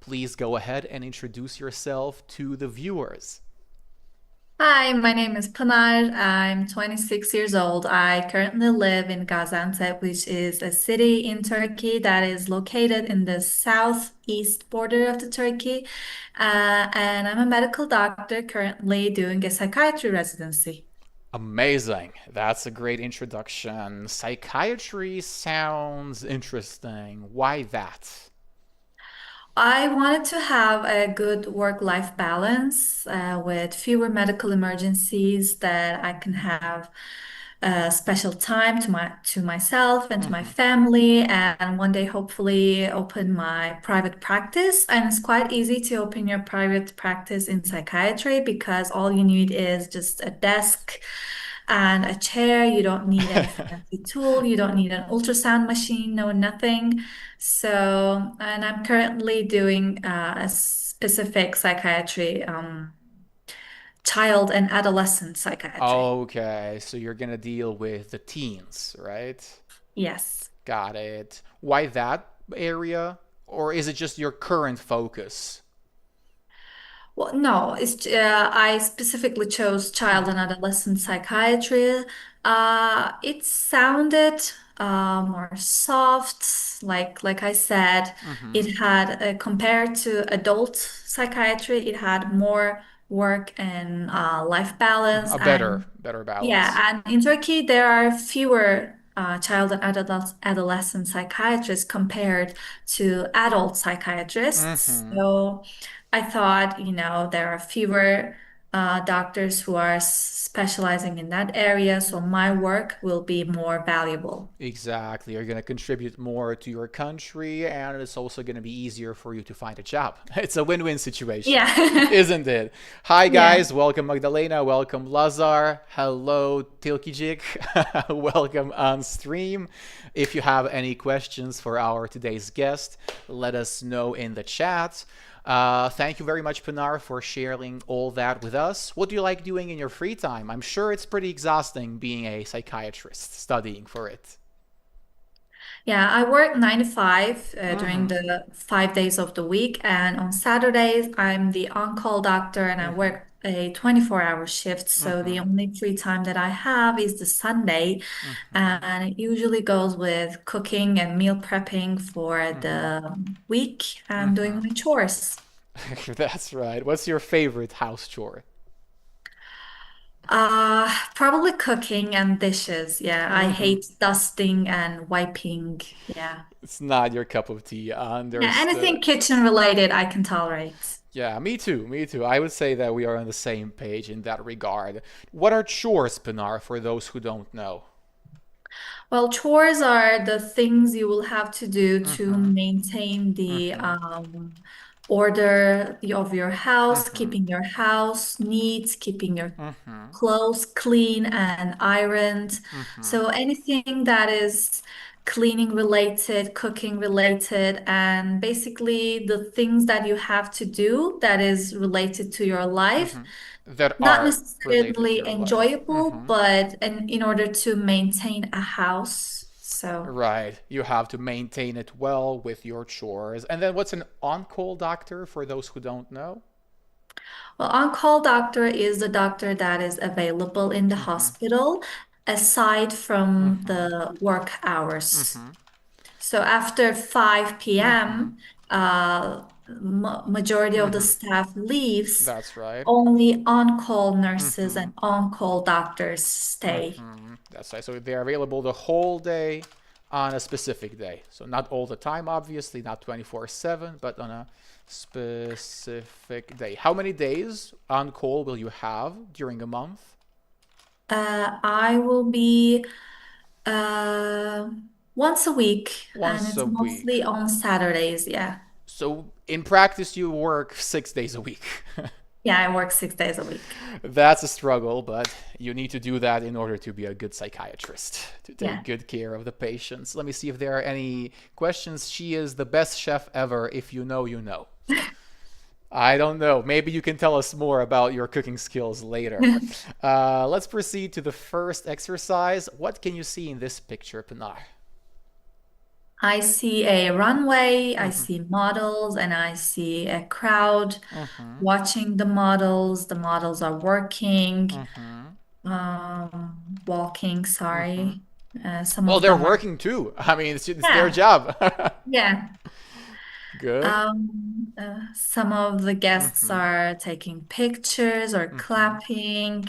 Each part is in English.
Please go ahead and introduce yourself to the viewers. Hi, my name is Pinar. I'm 26 years old. I currently live in Gaziantep, which is a city in Turkey that is located in the southeast border of the Turkey. And I'm a medical doctor currently doing a psychiatry residency. Amazing. That's a great introduction. Psychiatry sounds interesting. Why that? I wanted to have a good work-life balance with fewer medical emergencies that I can have special time to myself and to my Hmm. family, and one day hopefully open my private practice. And it's quite easy to open your private practice in psychiatry because all you need is just a desk and a chair. You don't need any fancy tool. You don't need an ultrasound machine. No, nothing. So, and I'm currently doing a specific psychiatry, child and adolescent psychiatry. Okay, so you're gonna deal with the teens, right? Yes. Got it. Why that area? Or is it just your current focus? Well, no, I specifically chose child Hmm. and adolescent psychiatry. It sounded more soft, like I said, Hmm. it had compared to adult psychiatry, it had more work and life balance. A And better balance. yeah, and in Turkey there are fewer child and adolescent psychiatrists compared to adult psychiatrists. Hmm. So I thought, there are fewer doctors who are specializing in that area, so my work will be more valuable. Exactly. You're going to contribute more to your country, and it's also going to be easier for you to find a job. It's a win win situation, Yeah. isn't it? Hi, Yeah. guys. Welcome, Magdalena. Welcome, Lazar. Hello, Tilkijik. Welcome on stream. If you have any questions for our today's guest, let us know in the chat. Thank you very much, Pinar, for sharing all that with us. What do you like doing in your free time? I'm sure it's pretty exhausting being a psychiatrist, studying for it. Yeah, I work 9 to 5 during Mm-hmm. the 5 days of the week, and on Saturdays I'm the on-call doctor and I Mm-hmm. work a 24-hour shift. So the Mm-hmm. only free time that I have is the Sunday, Mm-hmm. and it usually goes with cooking and meal prepping for Mm-hmm. the week and doing Mm-hmm. my chores. That's right. What's your favorite house chore? Probably cooking and dishes. Yeah, I Mm-hmm. hate dusting and wiping. Yeah. It's not your cup of tea. Yeah, Understood. anything kitchen related I can tolerate. Yeah, me too. Me too. I would say that we are on the same page in that regard. What are chores, Pinar, for those who don't know? Well, chores are the things you will have to do to Mm-hmm. maintain the Mm-hmm. order of your house, Mm-hmm. keeping your house neat, keeping your Mm-hmm. clothes clean and ironed. Mm-hmm. So anything that is cleaning related, cooking related, and basically the things that you have to do that is related to your life, Mm-hmm. That not are related to necessarily your life. enjoyable, Mm-hmm. but in order to maintain a house. So, Right. You have to maintain it well with your chores. And then what's an on-call doctor for those who don't know? well, on-call doctor is the doctor that is available in the Mm-hmm. hospital aside from Mm-hmm. the work hours. Mm-hmm. So after 5 Mm-hmm. p.m., majority of the Mm-hmm. staff leaves. That's right. Only on-call nurses Mm-hmm. and on-call doctors stay. Mm-hmm. That's right. So they're available the whole day on a specific day. So not all the time, obviously, not 24/7, but on a specific day. How many days on call will you have during a month? I will be uh, once a week, and Once it's a week. mostly on Saturdays. Yeah. So in practice, you work 6 days a week. Yeah, I work 6 days a week. That's a struggle, but you need to do that in order to be a good psychiatrist, to take Yeah. good care of the patients. Let me see if there are any questions. She is the best chef ever. If you know, you know. I don't know. Maybe you can tell us more about your cooking skills later. Let's proceed to the first exercise. What can you see in this picture, Pinar? I see a runway, I Mm-hmm. see models, and I see a crowd Mm-hmm. watching the models. The models are working, Mm-hmm. walking, Mm-hmm. sorry. Some Well, of they're them are, working too. I mean, it's their yeah, job. yeah. Good. Some of the guests Mm-hmm. are taking pictures or Mm-hmm. clapping.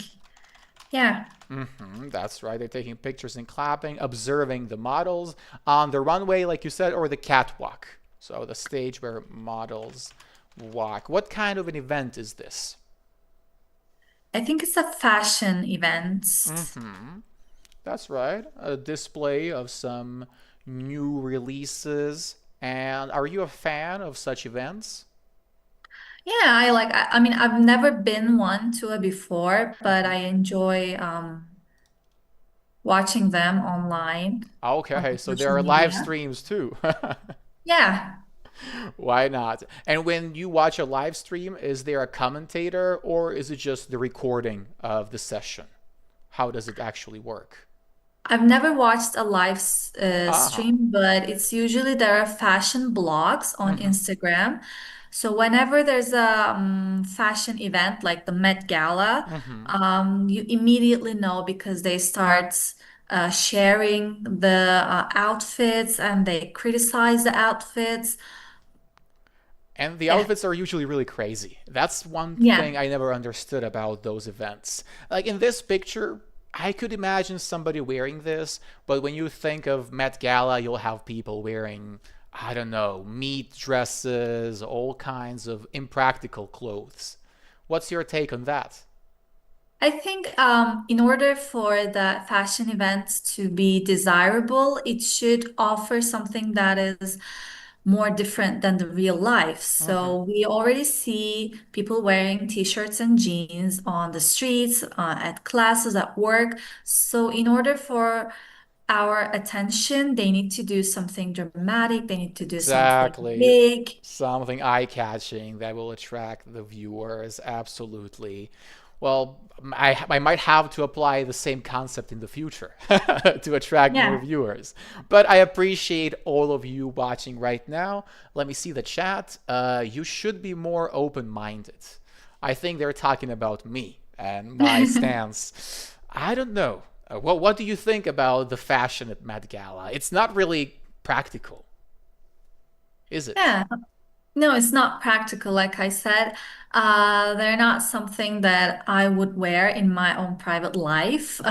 Yeah. Mm-hmm. That's right. They're taking pictures and clapping, observing the models on the runway, like you said, or the catwalk. So the stage where models walk. What kind of an event is this? I think it's a fashion event. Mm-hmm. That's right. A display of some new releases. And are you a fan of such events? Yeah, I mean, I've never been one to it before, but Mm-hmm. I enjoy watching them online on Okay, so there social are live media. streams too. Yeah, Why not? And when you watch a live stream, is there a commentator or is it just the recording of the session? How does it actually work? I've never watched a live Ah. stream, but it's usually there are fashion blogs on Mm-hmm. Instagram. So whenever there's a fashion event like the Met Gala, Mm-hmm. you immediately know because they start sharing the outfits and they criticize the outfits. And the Yeah, outfits are usually really crazy. That's one thing yeah. I never understood about those events. Like in this picture, I could imagine somebody wearing this, but when you think of Met Gala, you'll have people wearing, I don't know, meat dresses, all kinds of impractical clothes. What's your take on that? I think in order for the fashion event to be desirable, it should offer something that is more different than the real life. Mm-hmm. So we already see people wearing t-shirts and jeans on the streets, at classes, at work. So in order for our attention, they need to do something dramatic, they need to do something Exactly. big. Something eye-catching that will attract the viewers. Absolutely. Well, I might have to apply the same concept in the future to attract more Yeah. viewers. But I appreciate all of you watching right now. Let me see the chat. You should be more open-minded. I think they're talking about me and my stance. I don't know. What do you think about the fashion at Met Gala? It's not really practical, is it? Yeah. No, it's not practical, like I said. They're not something that I would wear in my own private life.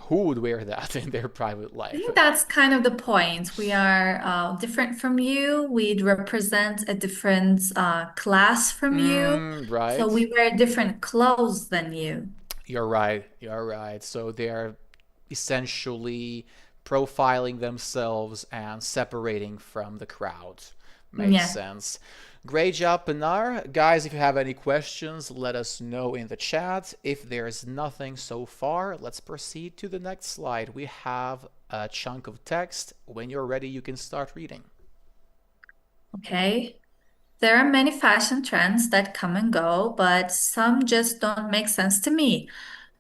Who would wear that in their private I life? think that's kind of the point. We are different from you. We'd represent a different class from you. So Right. we wear different clothes than you. You're right. You're right. So they're essentially profiling themselves and separating from the crowd. Makes Yeah. sense. Great job, Pinar. Guys, if you have any questions, let us know in the chat. If there's nothing so far, let's proceed to the next slide. We have a chunk of text. When you're ready, you can start reading. Okay. There are many fashion trends that come and go, but some just don't make sense to me.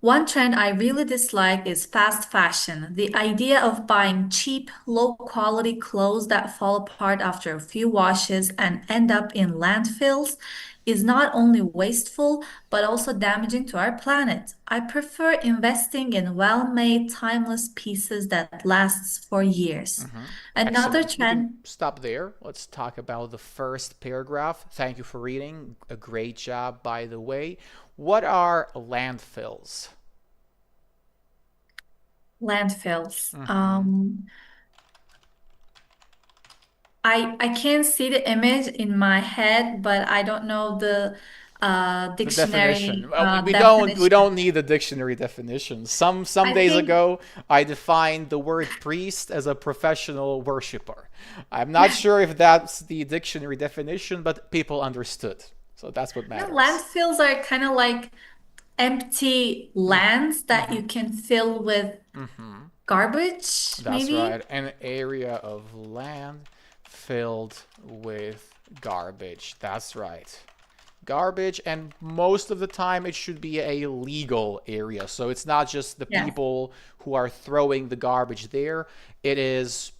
One trend I really dislike is fast fashion. The idea of buying cheap, low quality clothes that fall apart after a few washes and end up in landfills is not only wasteful, but also damaging to our planet. I prefer investing in well-made, timeless pieces that lasts for years. Another Excellent. We can trend. stop there. Let's talk about the first paragraph. Thank you for reading. A great job, by the way. What are landfills? Landfills. Mm-hmm. I can't see the image in my head, but I don't know the The definition. dictionary Well, we don't definition. need the dictionary definition. Some I days think ago, I defined the word priest as a professional worshiper. I'm not sure if that's the dictionary definition, but people understood. So that's what no, matters. landfills are kind of like empty lands that Mm-hmm. you can fill with Mm-hmm. garbage, That's maybe. right. An area of land filled with garbage. That's right. Garbage, and most of the time it should be a legal area. So it's not just the Yes. people who are throwing the garbage there. It is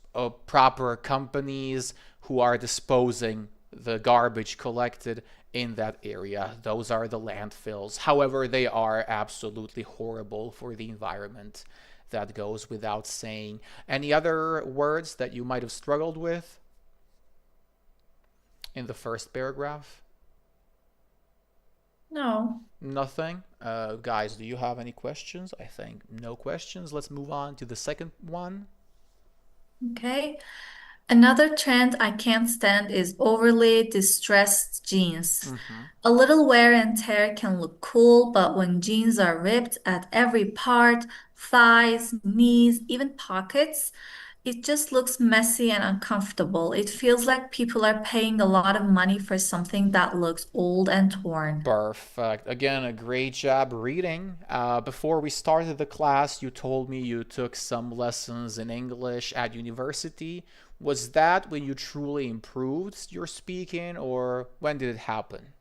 proper companies who are disposing the garbage collected in that area. Those are the landfills. However, they are absolutely horrible for the environment. That goes without saying. Any other words that you might have struggled with in the first paragraph? No. Nothing. Guys, do you have any questions? I think no questions. Let's move on to the second one. Okay. Another trend I can't stand is overly distressed jeans. Mm-hmm. A little wear and tear can look cool, but when jeans are ripped at every part, thighs, knees, even pockets, it just looks messy and uncomfortable. It feels like people are paying a lot of money for something that looks old and torn. Perfect. Again, a great job reading. Before we started the class, you told me you took some lessons in English at university. Was that when you truly improved your speaking, or when did it happen?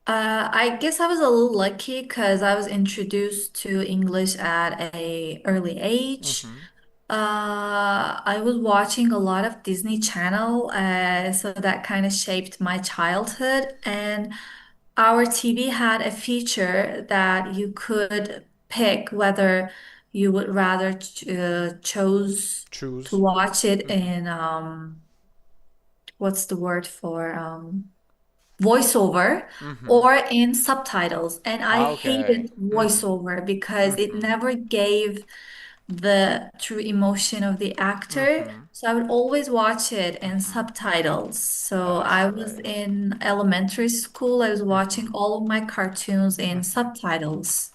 I guess I was a little lucky because I was introduced to English at a early age. Mm-hmm. I was watching a lot of Disney Channel, so that kind of shaped my childhood. And our TV had a feature that you could pick whether you would rather ch chose to Choose. watch it Mm-hmm. in what's the word for voiceover Mm-hmm. or in subtitles. And I Okay. hated Mm-hmm. voiceover because it Mm-hmm. never gave the true emotion of the actor. Mm-hmm. So I would always watch it in Mm-hmm. subtitles. So I was Okay. in elementary school, I was watching Mm-hmm. all of my cartoons in Mm-hmm. subtitles.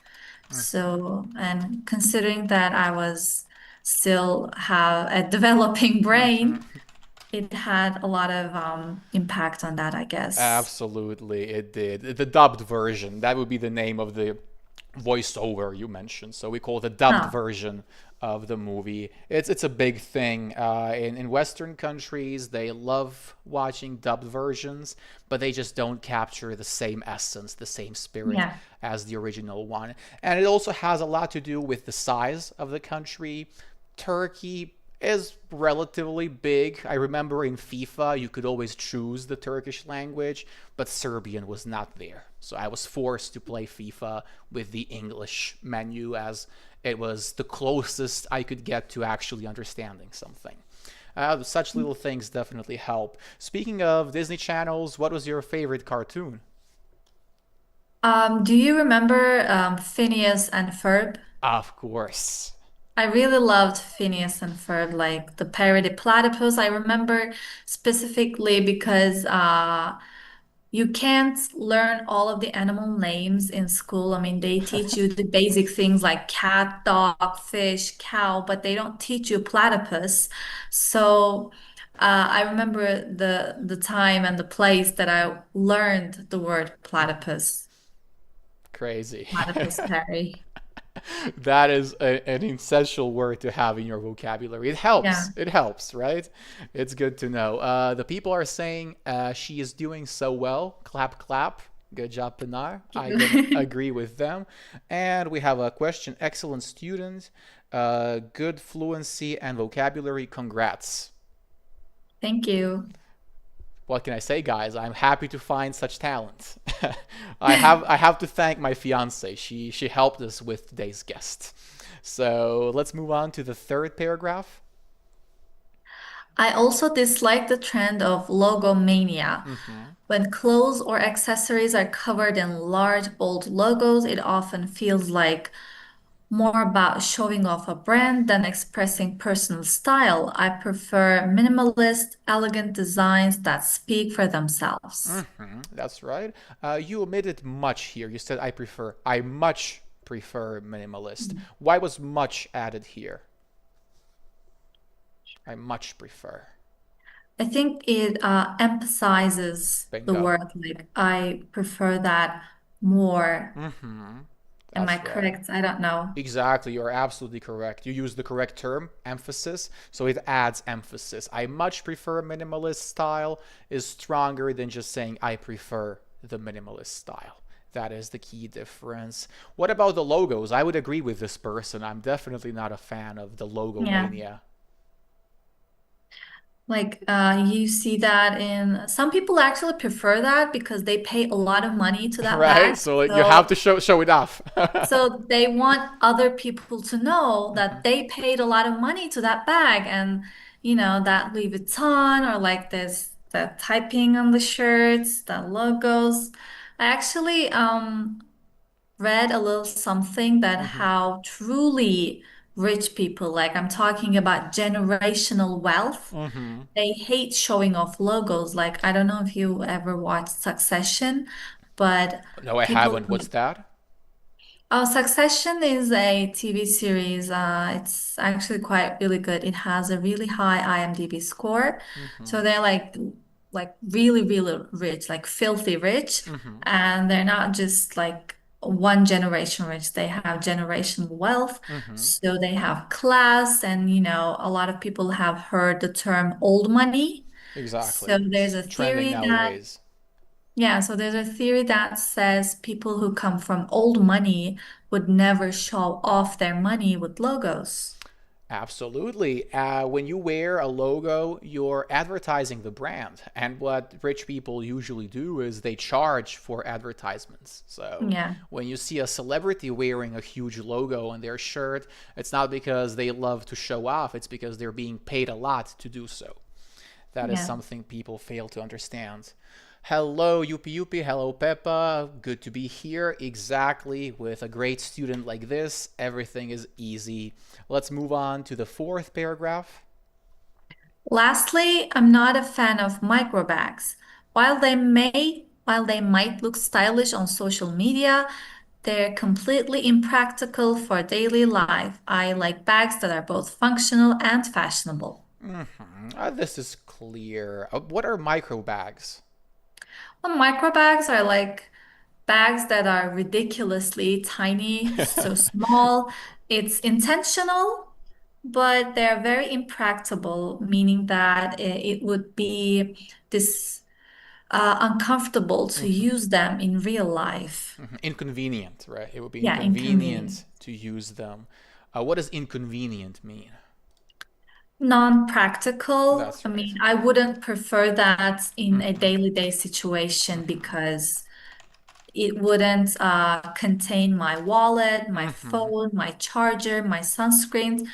Mm-hmm. So, and considering that I was still have a developing Mm-hmm. brain, it had a lot of impact on that, I guess. Absolutely, it did. The dubbed version, that would be the name of the voiceover you mentioned. So we call it the dubbed Huh. version of the movie. It's a big thing. In Western countries, they love watching dubbed versions, but they just don't capture the same essence, the same spirit Yeah. as the original one. And it also has a lot to do with the size of the country. Turkey is relatively big. I remember in FIFA you could always choose the Turkish language, but Serbian was not there. So I was forced to play FIFA with the English menu as it was the closest I could get to actually understanding something. Such little things definitely help. Speaking of Disney channels, what was your favorite cartoon? Do you remember Phineas and Ferb? Of course. I really loved Phineas and Ferb, like the parody platypus. I remember specifically because you can't learn all of the animal names in school. I mean, they teach you the basic things like cat, dog, fish, cow, but they don't teach you platypus. So I remember the time and the place that I learned the word platypus, Crazy. platypus parry. That is an essential word to have in your vocabulary. It helps. Yeah. It helps, right? It's good to know. The people are saying she is doing so well. Clap, clap. Good job, Pinar. I can agree with them. And we have a question. Excellent student. Good fluency and vocabulary. Congrats. Thank you. What can I say, guys? I'm happy to find such talent. I have to thank my fiance. She helped us with today's guest. So let's move on to the third paragraph. I also dislike the trend of logomania. Mm-hmm. When clothes or accessories are covered in large, bold logos, it often feels like more about showing off a brand than expressing personal style. I prefer minimalist, elegant designs that speak for themselves. Mm-hmm. That's right. You omitted much here. You said I much prefer minimalist. Why was much added here? I much prefer. I think it emphasizes the Bingo. word like I prefer that more. Mm-hmm. Am I That's right. correct? I don't know. Exactly, you're absolutely correct. You use the correct term, emphasis, so it adds emphasis. I much prefer minimalist style is stronger than just saying I prefer the minimalist style. That is the key difference. What about the logos? I would agree with this person. I'm definitely not a fan of the logo Yeah. mania. Like you see that in some people actually prefer that because they pay a lot of money to that Right? bag. So like, you have So to show it off. so they want other people to know Mhm. that they paid a lot of money to that bag and that Louis Vuitton or like this the typing on the shirts, the logos. I actually read a little something that Mhm. how truly rich people, like I'm talking about generational wealth, Mhm. they hate showing off logos. Like I don't know if you ever watched Succession, but No, I people haven't. What's that? Oh, Succession is a TV series. It's actually quite really good. It has a really high IMDb score. Mhm. So they're like really, really rich, like filthy rich. Mhm. And they're not just like one generation rich. They have generational wealth. Mhm. So they have class, and a lot of people have heard the term old money. So Exactly. there's It's a trending theory that nowadays. yeah, so there's a theory that says people who come from old money would never show off their money with logos. Absolutely. When you wear a logo, you're advertising the brand. And what rich people usually do is they charge for advertisements. So Yeah, when you see a celebrity wearing a huge logo on their shirt, it's not because they love to show off, it's because they're being paid a lot to do so. That is yeah. something people fail to understand. Hello, Yupi Yupi. Hello, Peppa. Good to be here. Exactly. With a great student like this, everything is easy. Let's move on to the fourth paragraph. Lastly, I'm not a fan of micro bags. While they might look stylish on social media, they're completely impractical for daily life. I like bags that are both functional and fashionable. This is clear. What are micro bags? Well, micro bags are like bags that are ridiculously tiny, so small. It's intentional, but they're very impractical, meaning that it would be this uncomfortable to Mhm. use them in real life. Mhm. Inconvenient, right? It would be Yeah, inconvenient. inconvenient to use them. What does inconvenient mean? Non-practical. That's I mean, right. I wouldn't prefer that in a Mhm. daily-day situation Mhm. because it wouldn't contain my wallet, my Mhm. phone, my charger, my sunscreen.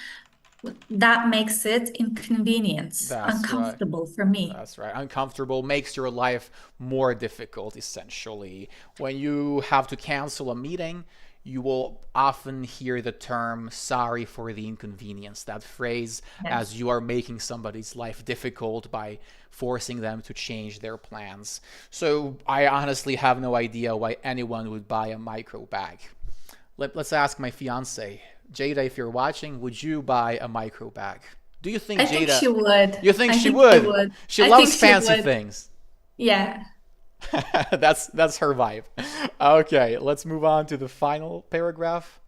That makes it inconvenient, That's right. uncomfortable for me. That's right. Uncomfortable makes your life more difficult, essentially. When you have to cancel a meeting, you will often hear the term sorry for the inconvenience. That phrase, as Yes. you are making somebody's life difficult by forcing them to change their plans. So I honestly have no idea why anyone would buy a micro bag. Let's ask my fiance, Jada, if you're watching, would you buy a micro bag? Do you think I think Jada, she would. you think I she think she would? would. She I think loves she fancy would. things. Yeah. That's her vibe. Okay, let's move on to the final paragraph.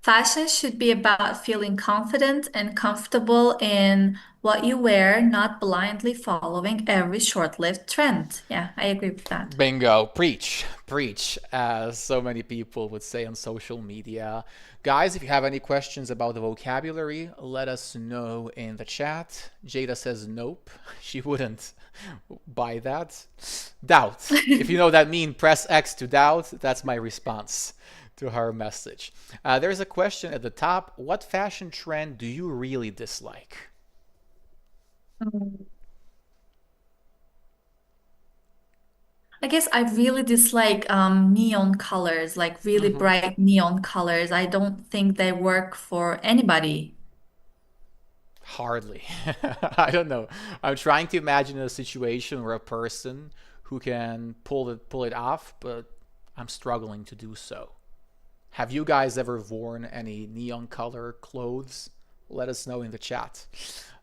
Fashion should be about feeling confident and comfortable in what you wear, not blindly following every short-lived trend. Yeah, I agree with that. Bingo. Preach. Preach, as so many people would say on social media. Guys, if you have any questions about the vocabulary, let us know in the chat. Jada says nope, she wouldn't buy that. Doubt. If you know what that means, press X to doubt. That's my response to her message. There's a question at the top. What fashion trend do you really dislike? Mm. I guess I really dislike neon colors, like really Mm-hmm. bright neon colors. I don't think they work for anybody. Hardly. I don't know. I'm trying to imagine a situation where a person who can pull it off, but I'm struggling to do so. Have you guys ever worn any neon color clothes? Let us know in the chat.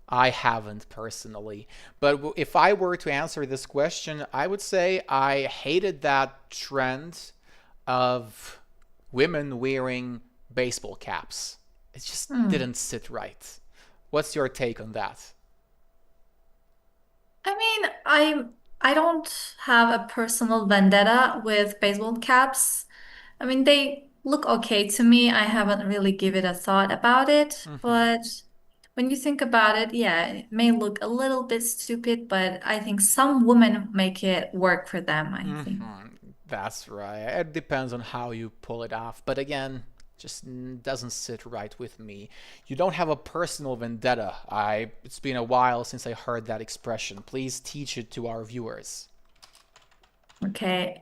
I haven't personally. But if I were to answer this question, I would say I hated that trend of women wearing baseball caps. It just Hmm. didn't sit right. What's your take on that? I mean, I don't have a personal vendetta with baseball caps. I mean, they look okay to me. I haven't really given it a thought about it, Mm-hmm. but when you think about it, yeah, it may look a little bit stupid, but I think some women make it work for them, I think. That's right. It depends on how you pull it off. But again, just doesn't sit right with me. You don't have a personal vendetta. It's been a while since I heard that expression. Please teach it to our viewers. Okay,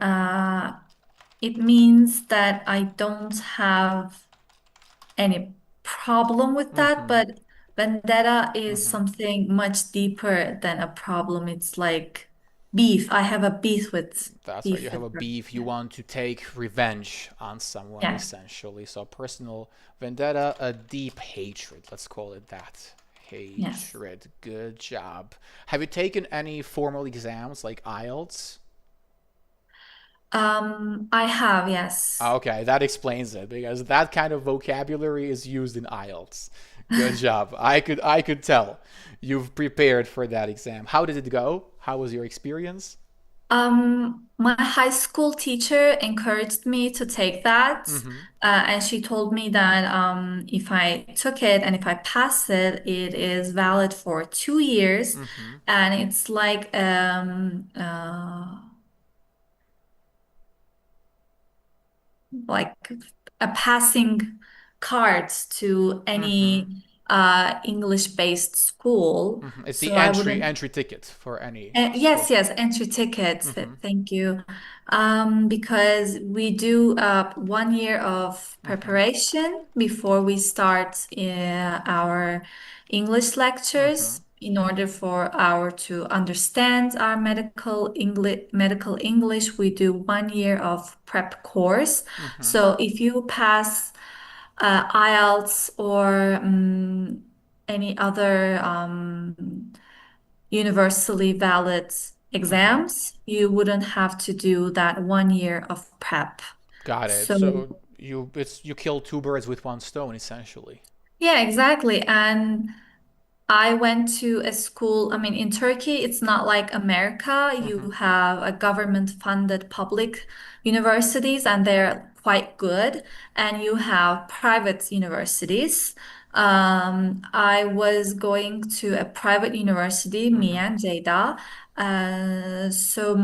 it means that I don't have any problem with that, Mm-hmm. but vendetta is Mm-hmm. something much deeper than a problem. It's like beef. I have a That's right. You beef have with a her. beef. You Yeah. want to take revenge on someone, Yes. essentially. So, personal vendetta, a deep hatred. Let's call it that. Yes. Hatred. Good job. Have you taken any formal exams like IELTS? I have, yes. Okay, that explains it because that kind of vocabulary is used in IELTS. Good job. I could tell you've prepared for that exam. How did it go? How was your experience? My high school teacher encouraged me to take that, Mm-hmm. and she told me that if I took it and if I pass it, it is valid for 2 years, Mm-hmm. and it's like a passing card to Mm-hmm. any English-based school. Mm-hmm. It's the So I wouldn't. entry ticket for any Yes, school. yes, entry tickets. Mm-hmm. Thank you. Because we do 1 year of Mm-hmm. preparation before we start our English Mm-hmm. lectures in order for our to understand our medical English. We do 1 year of prep course. Mm-hmm. So if you pass IELTS or any other universally valid Mm-hmm. exams, you wouldn't have to do that 1 year of prep. Got it. So, So you kill two birds with one stone, essentially. yeah, exactly. And I went to a school, I mean, in Turkey, it's not like America. Mm-hmm. You have a government-funded public universities, and they're quite good. And you have private universities. I was going to a private university, me Mm-hmm. and Jada. So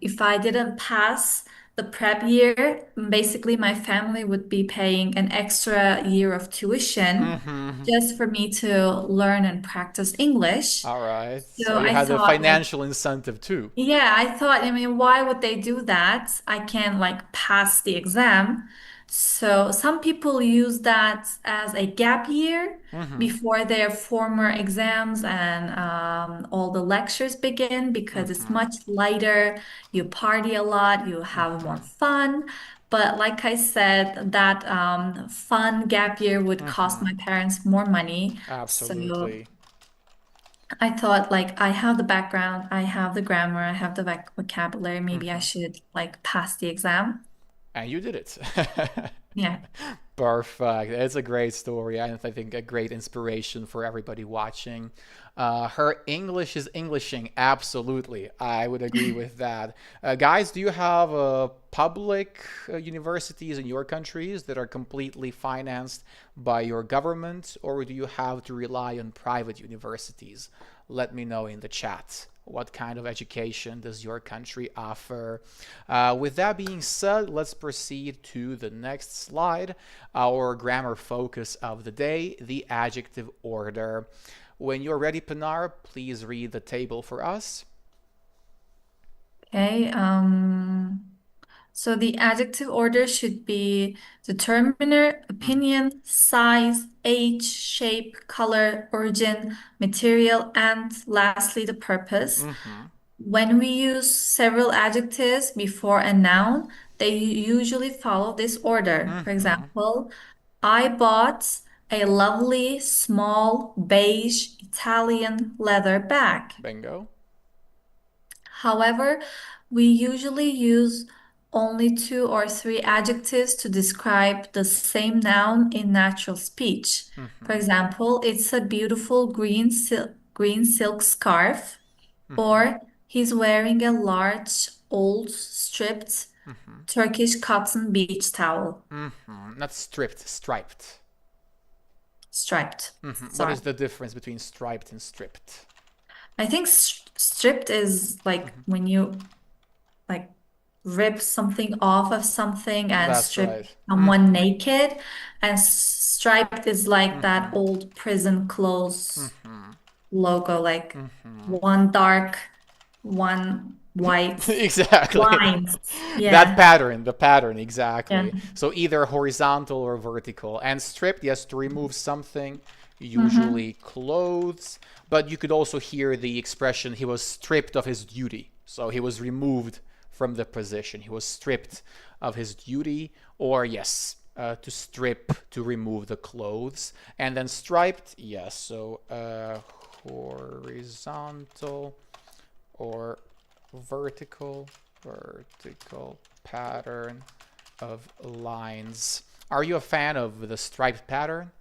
if I didn't pass the prep year, basically my family would be paying an extra year of tuition Mm-hmm. just for me to learn and practice English. All right. So So you I had a thought like, financial incentive too. yeah, I thought, I mean, why would they do that? I can't like pass the exam. So some people use that as a gap year Mm-hmm. before their former exams and all the lectures begin because it's Mm-hmm. much lighter. You party a lot, you have more fun. But like I said, that fun gap year would cost Mm-hmm. my parents more money. So Absolutely. I thought like I have the background, I have the grammar, I have the vocabulary. Maybe I Mm-hmm. should like pass the exam. And you did it. Yeah. Perfect. It's a great story, and I think a great inspiration for everybody watching. Her English is Englishing. Absolutely. I would agree with that. Guys, do you have public universities in your countries that are completely financed by your government, or do you have to rely on private universities? Let me know in the chat. What kind of education does your country offer? With that being said, let's proceed to the next slide. Our grammar focus of the day, the adjective order. When you're ready, Pinar, please read the table for us. Okay. So the adjective order should be determiner, Mm-hmm. opinion, size, age, shape, color, origin, material, and lastly, the purpose. Mm-hmm. When we use several adjectives before a noun, they usually follow this order. For Mm-hmm. example, I bought a lovely small beige Italian leather bag. Bingo. However, we usually use only two or three adjectives to describe the same noun in natural speech. For Mm-hmm. example, it's a beautiful green silk scarf, Mm-hmm. or he's wearing a large, old, stripped Mm-hmm. Turkish cotton beach towel. Mm-hmm. Not stripped, striped. striped. What Sorry. is the difference between striped and stripped? I think stripped is like when you like rip something off of something and That's strip right. someone naked. And striped is like that old prison clothes logo, like one dark, one white Exactly. lines. That Yeah. pattern, the pattern, Yeah. exactly. So either horizontal or vertical. And stripped, yes, to remove something, Mm-hmm. usually clothes. But you could also hear the expression, he was stripped of his duty. So he was removed from the position. He was stripped of his duty. Or, yes, to strip, to remove the clothes. And then striped, yes, so horizontal or vertical pattern of lines. Are you a fan of the striped pattern?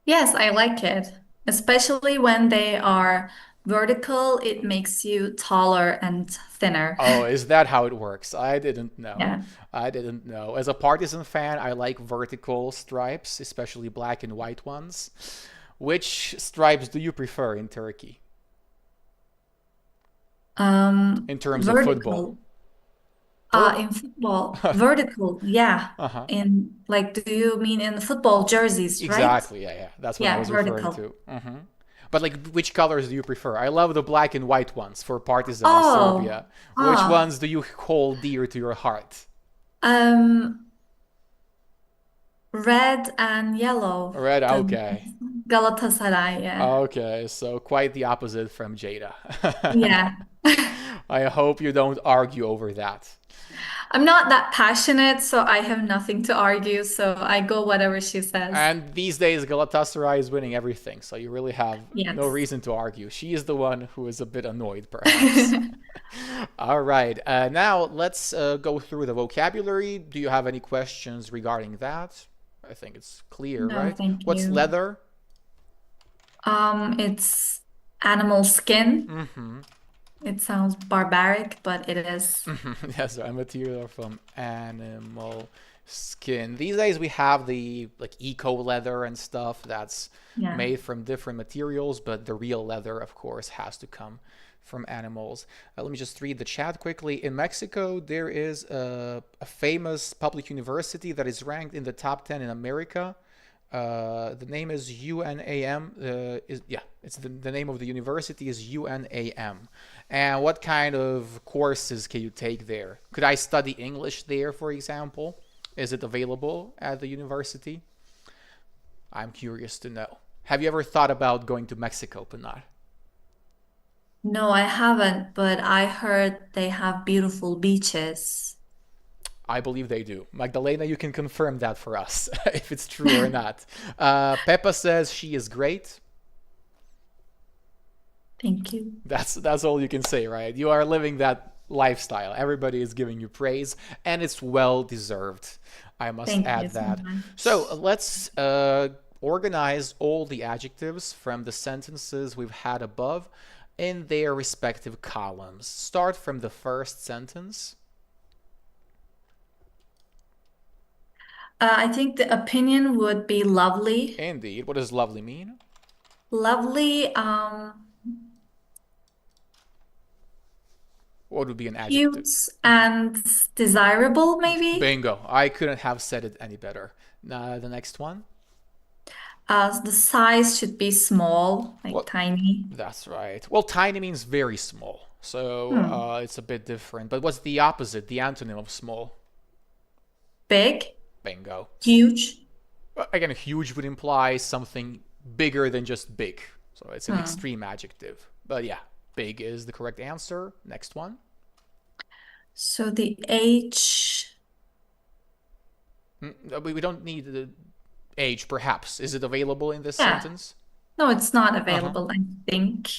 Yes, I like it. Especially when they are vertical, it makes you taller and thinner. Oh, is that how it works? I didn't know. Yeah. I didn't know. As a partisan fan, I like vertical stripes, especially black and white ones. Which stripes do you prefer in Turkey in terms of football? Vertical. Ver- In football, vertical, yeah. uh-huh. In like, do you mean in football jerseys, right? Exactly. Yeah, yeah. That's what I Yeah, was referring vertical. to. But like, which colors do you prefer? I love the black and white ones for Partizan in Oh, Serbia. Which ah, ones do you hold dear to your heart? um, red and yellow. Red. The Okay. Galatasaray, yeah. Okay. So quite the opposite from Jada. Yeah. I hope you don't argue over that. I'm not that passionate, so I have nothing to argue, so I go whatever she says. And these days, Galatasaray is winning everything, so you really have no Yes. reason to argue. She is the one who is a bit annoyed, perhaps. All right. Now let's go through the vocabulary. Do you have any questions regarding that? I think it's clear, No, right? thank What's you. leather? It's animal skin. Mm-hmm. It sounds barbaric, but it is. Yes, a material from animal skin. These days we have the like eco leather and stuff that's Yeah. made from different materials, but the real leather, of course, has to come from animals. Let me just read the chat quickly. In Mexico, there is a famous public university that is ranked in the top 10 in America. The name is UNAM. It's the name of the university is UNAM. And what kind of courses can you take there? Could I study English there, for example? Is it available at the university? I'm curious to know. Have you ever thought about going to Mexico, Pinar? No, I haven't, but I heard they have beautiful beaches. I believe they do. Magdalena, you can confirm that for us, if it's true or not. Peppa says she is great. Thank you. That's all you can say, right? You are living that lifestyle. Everybody is giving you praise, and it's well deserved. I must Thank you add so that. So much. let's organize all the adjectives from the sentences we've had above in their respective columns. Start from the first sentence. I think the opinion would be lovely. Indeed. What does lovely mean? Lovely, What would be an adjective? cute, and desirable, maybe. Bingo. I couldn't have said it any better. The next one. The size should be small, like Well, tiny. that's right. Well, tiny means very small. So Hmm. it's a bit different. But what's the opposite, the antonym of small? Big, Bingo. huge. Again, huge would imply something bigger than just big. So it's an Hmm. extreme adjective. But yeah, big is the correct answer. Next one. So the H, We don't need the age, perhaps. Is it available in this yeah. sentence? No, it's not Uh huh. available, I think.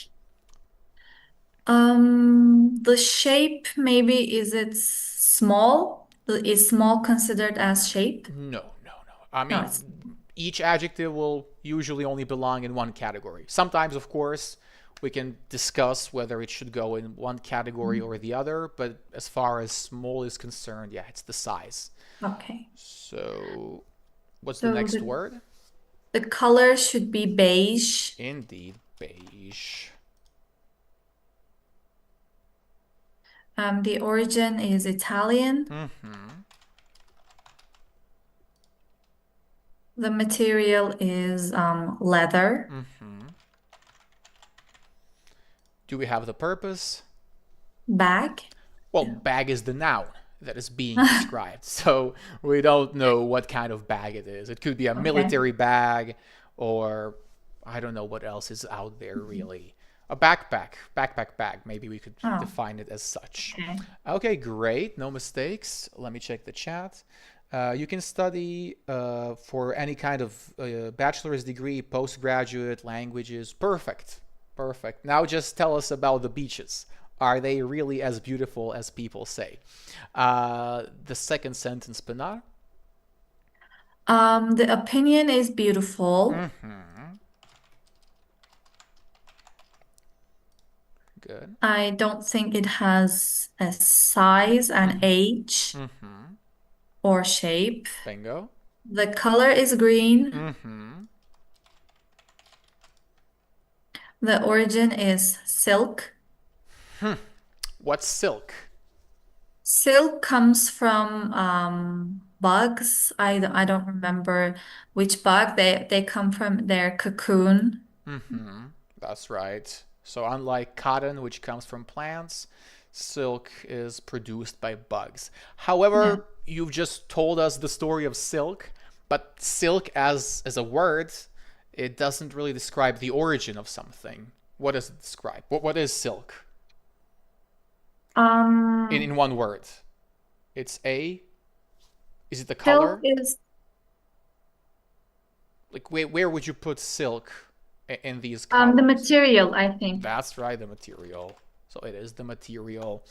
The shape, maybe is it small? Is small considered as shape? No, no, no. I No, it's mean, each adjective will usually only belong in one category. Sometimes, of course, we can discuss whether it should go in one category or the other, but as far as small is concerned, yeah, it's the size. okay. So, what's the So next the word? The color should be beige. Indeed, beige. The origin is Italian. Mm-hmm. The material is leather. Mm-hmm. Do we have the purpose? Bag. Well, bag is the noun that is being described. So we don't know what kind of bag it is. It could be a Okay. military bag, or I don't know what else is out there really. A backpack, backpack bag. Maybe we could Oh, define it as such. okay. Okay, great. No mistakes. Let me check the chat. You can study for any kind of bachelor's degree, postgraduate, languages. Perfect. Perfect. Now just tell us about the beaches. Are they really as beautiful as people say? The second sentence, Pinar. The opinion is beautiful. Mm-hmm. Good. I don't think it has a size and Mm-hmm. age Mm-hmm. or shape. Bingo. The color is green. Mm-hmm. The origin is silk. What's silk? Silk comes from bugs. I don't remember which bug. They come from their cocoon. Mm-hmm. That's right. So unlike cotton, which comes from plants, silk is produced by bugs. Yeah. However, you've just told us the story of silk, but silk as a word, it doesn't really describe the origin of something. What does it describe? What is silk? In Um, one word. It's a is it the Silk color? is Like where would you put silk in these the columns? material, I think. That's right, the material. So it is the material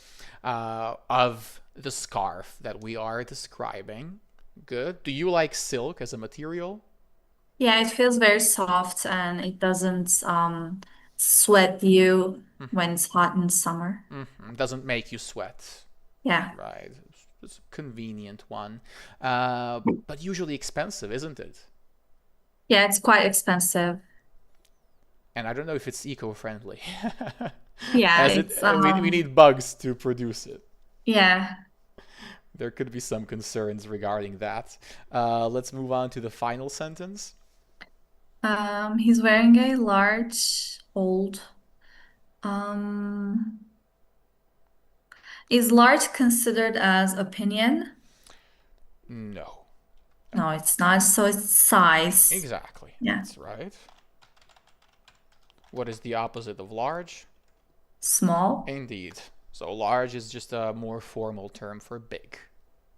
of the scarf that we are describing. Good. Do you like silk as a material? Yeah, it feels very soft and it doesn't sweat you when it's hot in summer. Mm-hmm. Doesn't make you sweat. Yeah. Right. It's a convenient one. But usually expensive, isn't it? Yeah, it's quite expensive. And I don't know if it's eco-friendly. Yeah, As it, it's we need bugs to produce it. yeah. There could be some concerns regarding that. Let's move on to the final sentence. He's wearing a large old um is large considered as opinion? No. No. No, it's not. So it's size. Exactly. Yeah. That's right. What is the opposite of large? Small. Indeed. So large is just a more formal term for big.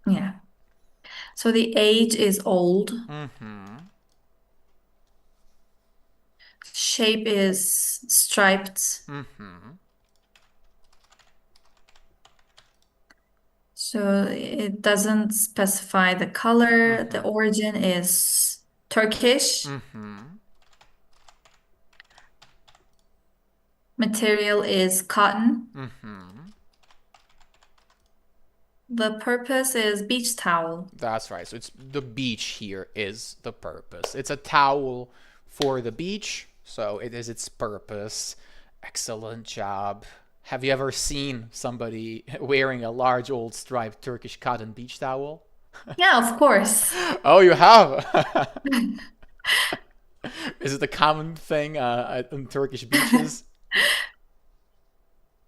Yeah. So the age is old. Mm-hmm. Shape is striped. Mm-hmm. So it doesn't specify the color. The Mm-hmm. origin is Turkish. Mm-hmm. Material is cotton. Mm-hmm. The purpose is beach towel. That's right. So it's the beach here is the purpose. It's a towel for the beach, so it is its purpose. Excellent job. Have you ever seen somebody wearing a large old striped Turkish cotton beach towel? Yeah, of course. Oh, you have. Is it a common thing on Turkish beaches?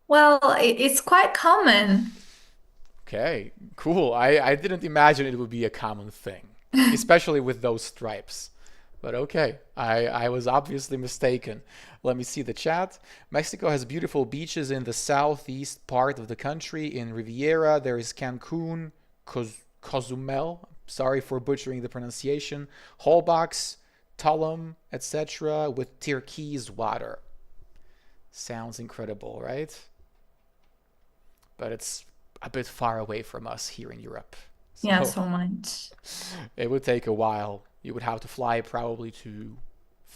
Well, it's quite common. Okay, cool. I didn't imagine it would be a common thing, especially with those stripes. But okay, I was obviously mistaken. Let me see the chat. Mexico has beautiful beaches in the southeast part of the country. In Riviera, there is Cancun, Cozumel. Sorry for butchering the pronunciation. Holbox, Tulum, etc., with turquoise water. Sounds incredible, right? But it's a bit far away from us here in Europe. Yeah, So so much. it would take a while. You would have to fly probably to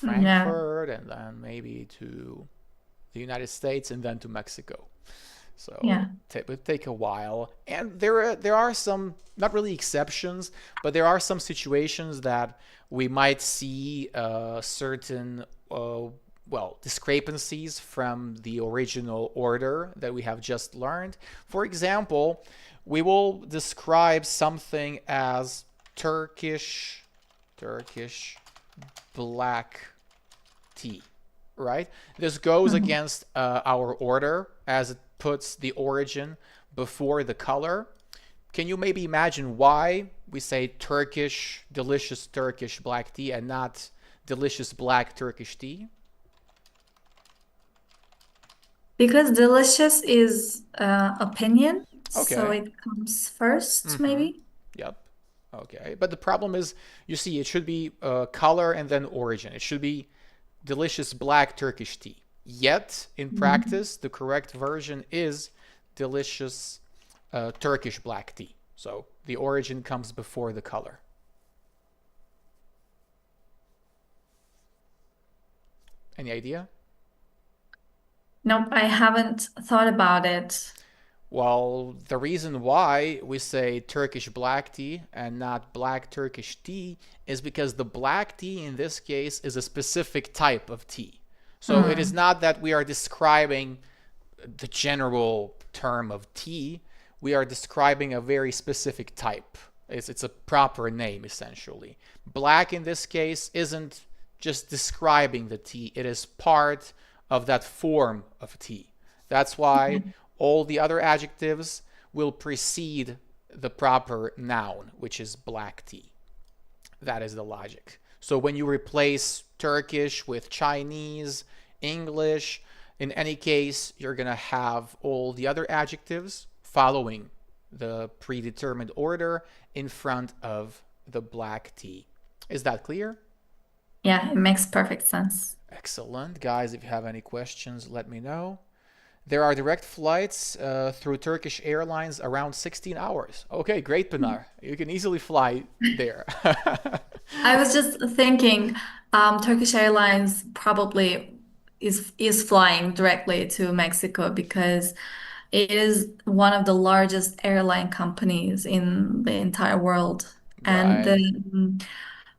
Yeah. Frankfurt and then maybe to the United States and then to Mexico. So Yeah. it would take a while. And there are some, not really exceptions, but there are some situations that we might see certain discrepancies from the original order that we have just learned. For example, we will describe something as Turkish black tea, right? This goes Mhm. against our order as it puts the origin before the color. Can you maybe imagine why we say Turkish, delicious Turkish black tea and not delicious black Turkish tea? Because delicious is opinion, so Okay. it comes first, Mm-hmm. maybe. Yep. Okay. But the problem is, you see, it should be color and then origin. It should be delicious black Turkish tea. Yet, in Mhm. practice, the correct version is delicious Turkish black tea. So the origin comes before the color. Any idea? Nope, I haven't thought about it. Well, the reason why we say Turkish black tea and not black Turkish tea is because the black tea in this case is a specific type of tea. So it is Hmm. not that we are describing the general term of tea, we are describing a very specific type. It's a proper name, essentially. Black in this case isn't just describing the tea, it is part of that form of tea. That's why all the other adjectives will precede the proper noun, which is black tea. That is the logic. So when you replace Turkish with Chinese, English, in any case, you're going to have all the other adjectives following the predetermined order in front of the black tea. Is that clear? Yeah, it makes perfect sense. Excellent. Guys, if you have any questions, let me know. There are direct flights through Turkish Airlines around 16 hours. Okay, great, Pinar. You can easily fly there. I was just thinking, Turkish Airlines probably is flying directly to Mexico because it is one of the largest airline companies in the entire world, and the Right.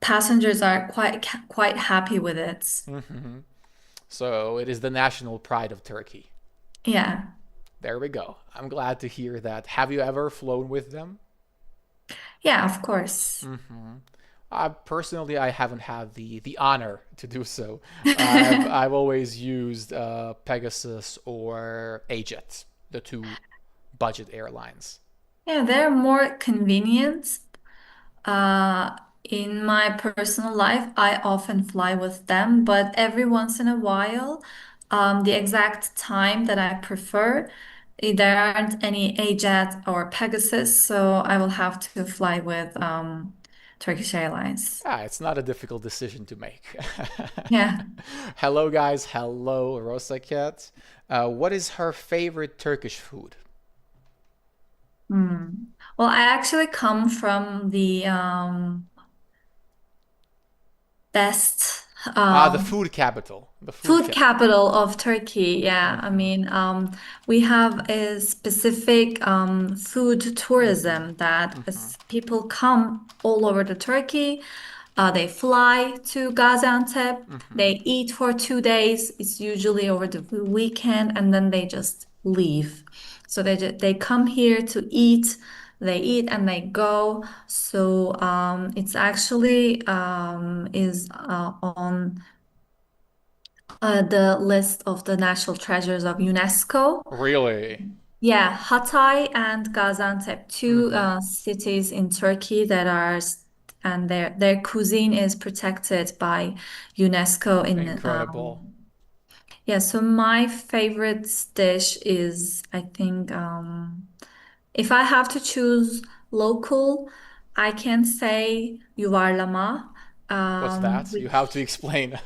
passengers are quite happy with it. Mhm. So it is the national pride of Turkey. Yeah, There we go. I'm glad to hear that. Have you ever flown with them? yeah, of course. Personally, I haven't had the honor to do so. I've always used Pegasus or AJet, the two budget airlines. Yeah, they're more convenient. Uh, in my personal life, I often fly with them, but every once in a while, the exact time that I prefer, there aren't any AJet or Pegasus, so I will have to fly with Turkish Airlines. Ah, it's not a difficult decision to make. Yeah. Hello, guys. Hello, Rosa Cat. What is her favorite Turkish food? Hmm. Well, I actually come from the best Ah, the food capital. The food food capital. capital of Turkey. Yeah, I mean, we have a specific food tourism that people come all over the Turkey. They fly to Gaziantep. They eat for 2 days. It's usually over the weekend, and then they just leave. So they come here to eat. They eat and they go. So it's actually is on the list of the national treasures of UNESCO. Really? Yeah, Hatay and Gaziantep, two Mm-hmm. cities in Turkey that are, and their cuisine is protected by UNESCO in Incredible. yeah, so my favorite dish is I think if I have to choose local, I can say yuvarlama, What's that? You have to which explain.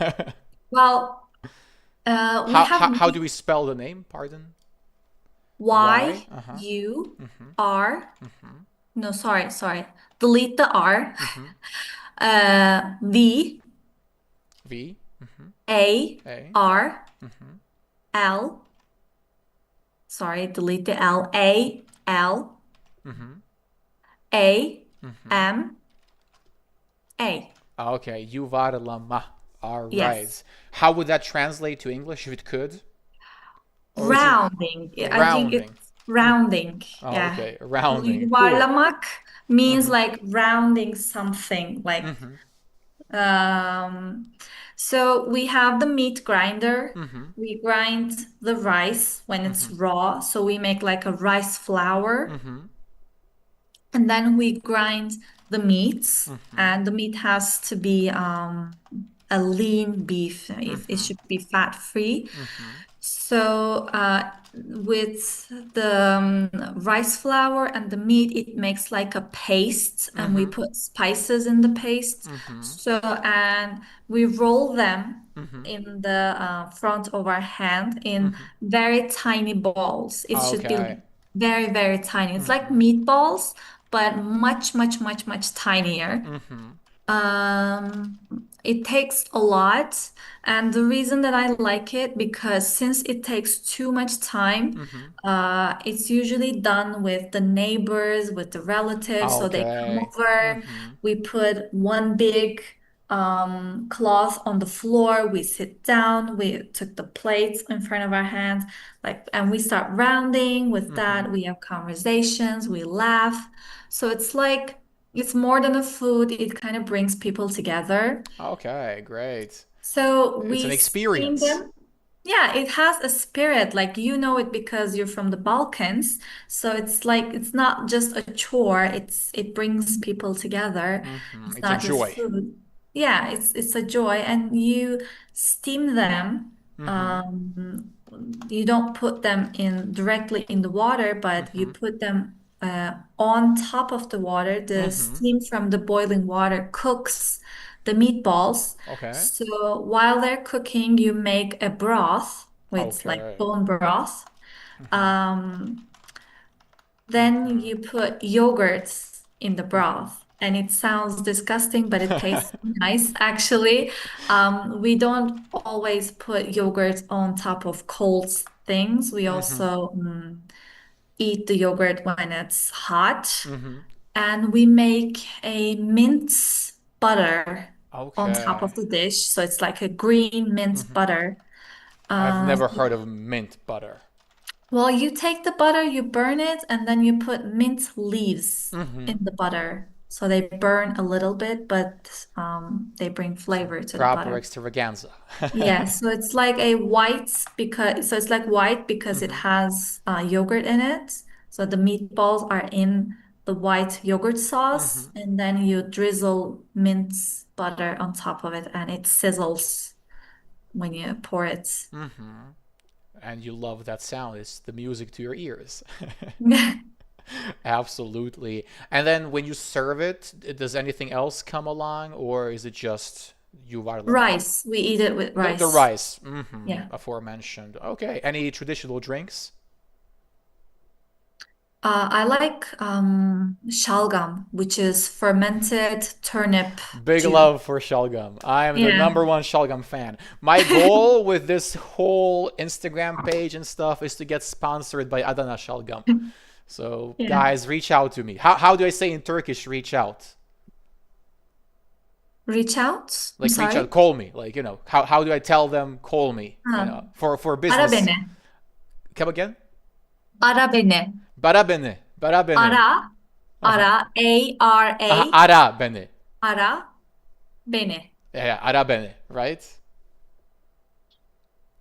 well we have How do we spell the name? Pardon? Y Y. Uh huh. U R. No, sorry. Delete the R. V V. A A. R L sorry, delete the L, A, L, Mm-hmm. A, Mm-hmm. M, A. Okay, yuvarlama. All right. Yes. How would that translate to English if it could? Or is it Rounding. I think rounding? it's Mm. rounding. Oh, Yeah. okay. Rounding. Cool. Yuvarlamak means Mm-hmm. like rounding something. Like, Mm-hmm. um, so we have the meat grinder. Mm-hmm. We grind the rice when it's Mm-hmm. raw. So we make like a rice flour. Mm-hmm. And then we grind the meats, Mm-hmm. and the meat has to be a lean beef. It Mm-hmm. should be fat free. Mm-hmm. So with the rice flour and the meat, it makes like a paste, and we Mm-hmm. put spices in the paste. Mm-hmm. So and we roll them Mm-hmm. in the front of our hand in Mm-hmm. very tiny balls. It should be Okay. like very, very tiny. It's like Mm-hmm. meatballs, but much, much, much, much tinier. Mm-hmm. Um, it takes a lot, and the reason that I like it because since it takes too much time, Mm-hmm. it's usually done with the neighbors, with the relatives, so they come Okay. over. Mm-hmm. We put one big cloth on the floor. We sit down. We took the plates in front of our hands, like, and we start rounding. With Mm-hmm. that, we have conversations. We laugh. So it's like. It's more than a food. It kind of brings people together. Okay, great. So It's an we steam experience. them. Yeah, it has a spirit. Like you know it because you're from the Balkans. So it's like it's not just a chore. It brings people together. Mm-hmm. It's It's a not just joy. food. Yeah, it's a joy. And you steam them. Mm-hmm. Um, you don't put them in directly in the water, but you Mm-hmm. put them on top of the water. The Mm-hmm. steam from the boiling water cooks the meatballs. Okay. So while they're cooking, you make a broth with like Okay. bone broth. Mm-hmm. Um, then Mm-hmm. you put yogurts in the broth. And it sounds disgusting, but it tastes nice actually. We don't always put yogurt on top of cold things. We Mm-hmm. also eat the yogurt when it's hot. Mm-hmm. And we make a mint butter on top Okay. of the dish. So it's like a green mint Mm-hmm. butter. I've Uh, never heard of mint butter. well, you take the butter, you burn it, and then you put mint leaves Mm-hmm. in the butter. So they burn a little bit, but they bring So flavor to the proper butter. extravaganza. Yeah, so it's like a white because so it's like white because it Mm-hmm. has yogurt in it. So the meatballs are in the white yogurt Mm-hmm. sauce, and then you drizzle mint butter on top of it, and it sizzles when you pour it. Mm-hmm. And you love that sound. It's the music to your ears. Absolutely. And then when you serve it, does anything else come along, or is it just yuvarlama? Rice, we eat it with The rice. rice, mm-hmm, Yeah. aforementioned. Okay. Any traditional drinks? I like shalgam, which is fermented turnip Big juice. love for Shalgam. I am the Yeah. number one Shalgam fan. My goal with this whole Instagram page and stuff is to get sponsored by Adana Shalgam. So, Yeah. guys, reach out to me. How do I say in Turkish reach out? Reach out. I'm Like reach out, sorry. call me. Like, how do I tell them call me, Um, for Ara business. beni. Come again? Ara beni. Bara beni. Bara beni. Ara. Uh-huh. Ara. A-R-A. Ara beni. Ara beni. Yeah, ara beni, right?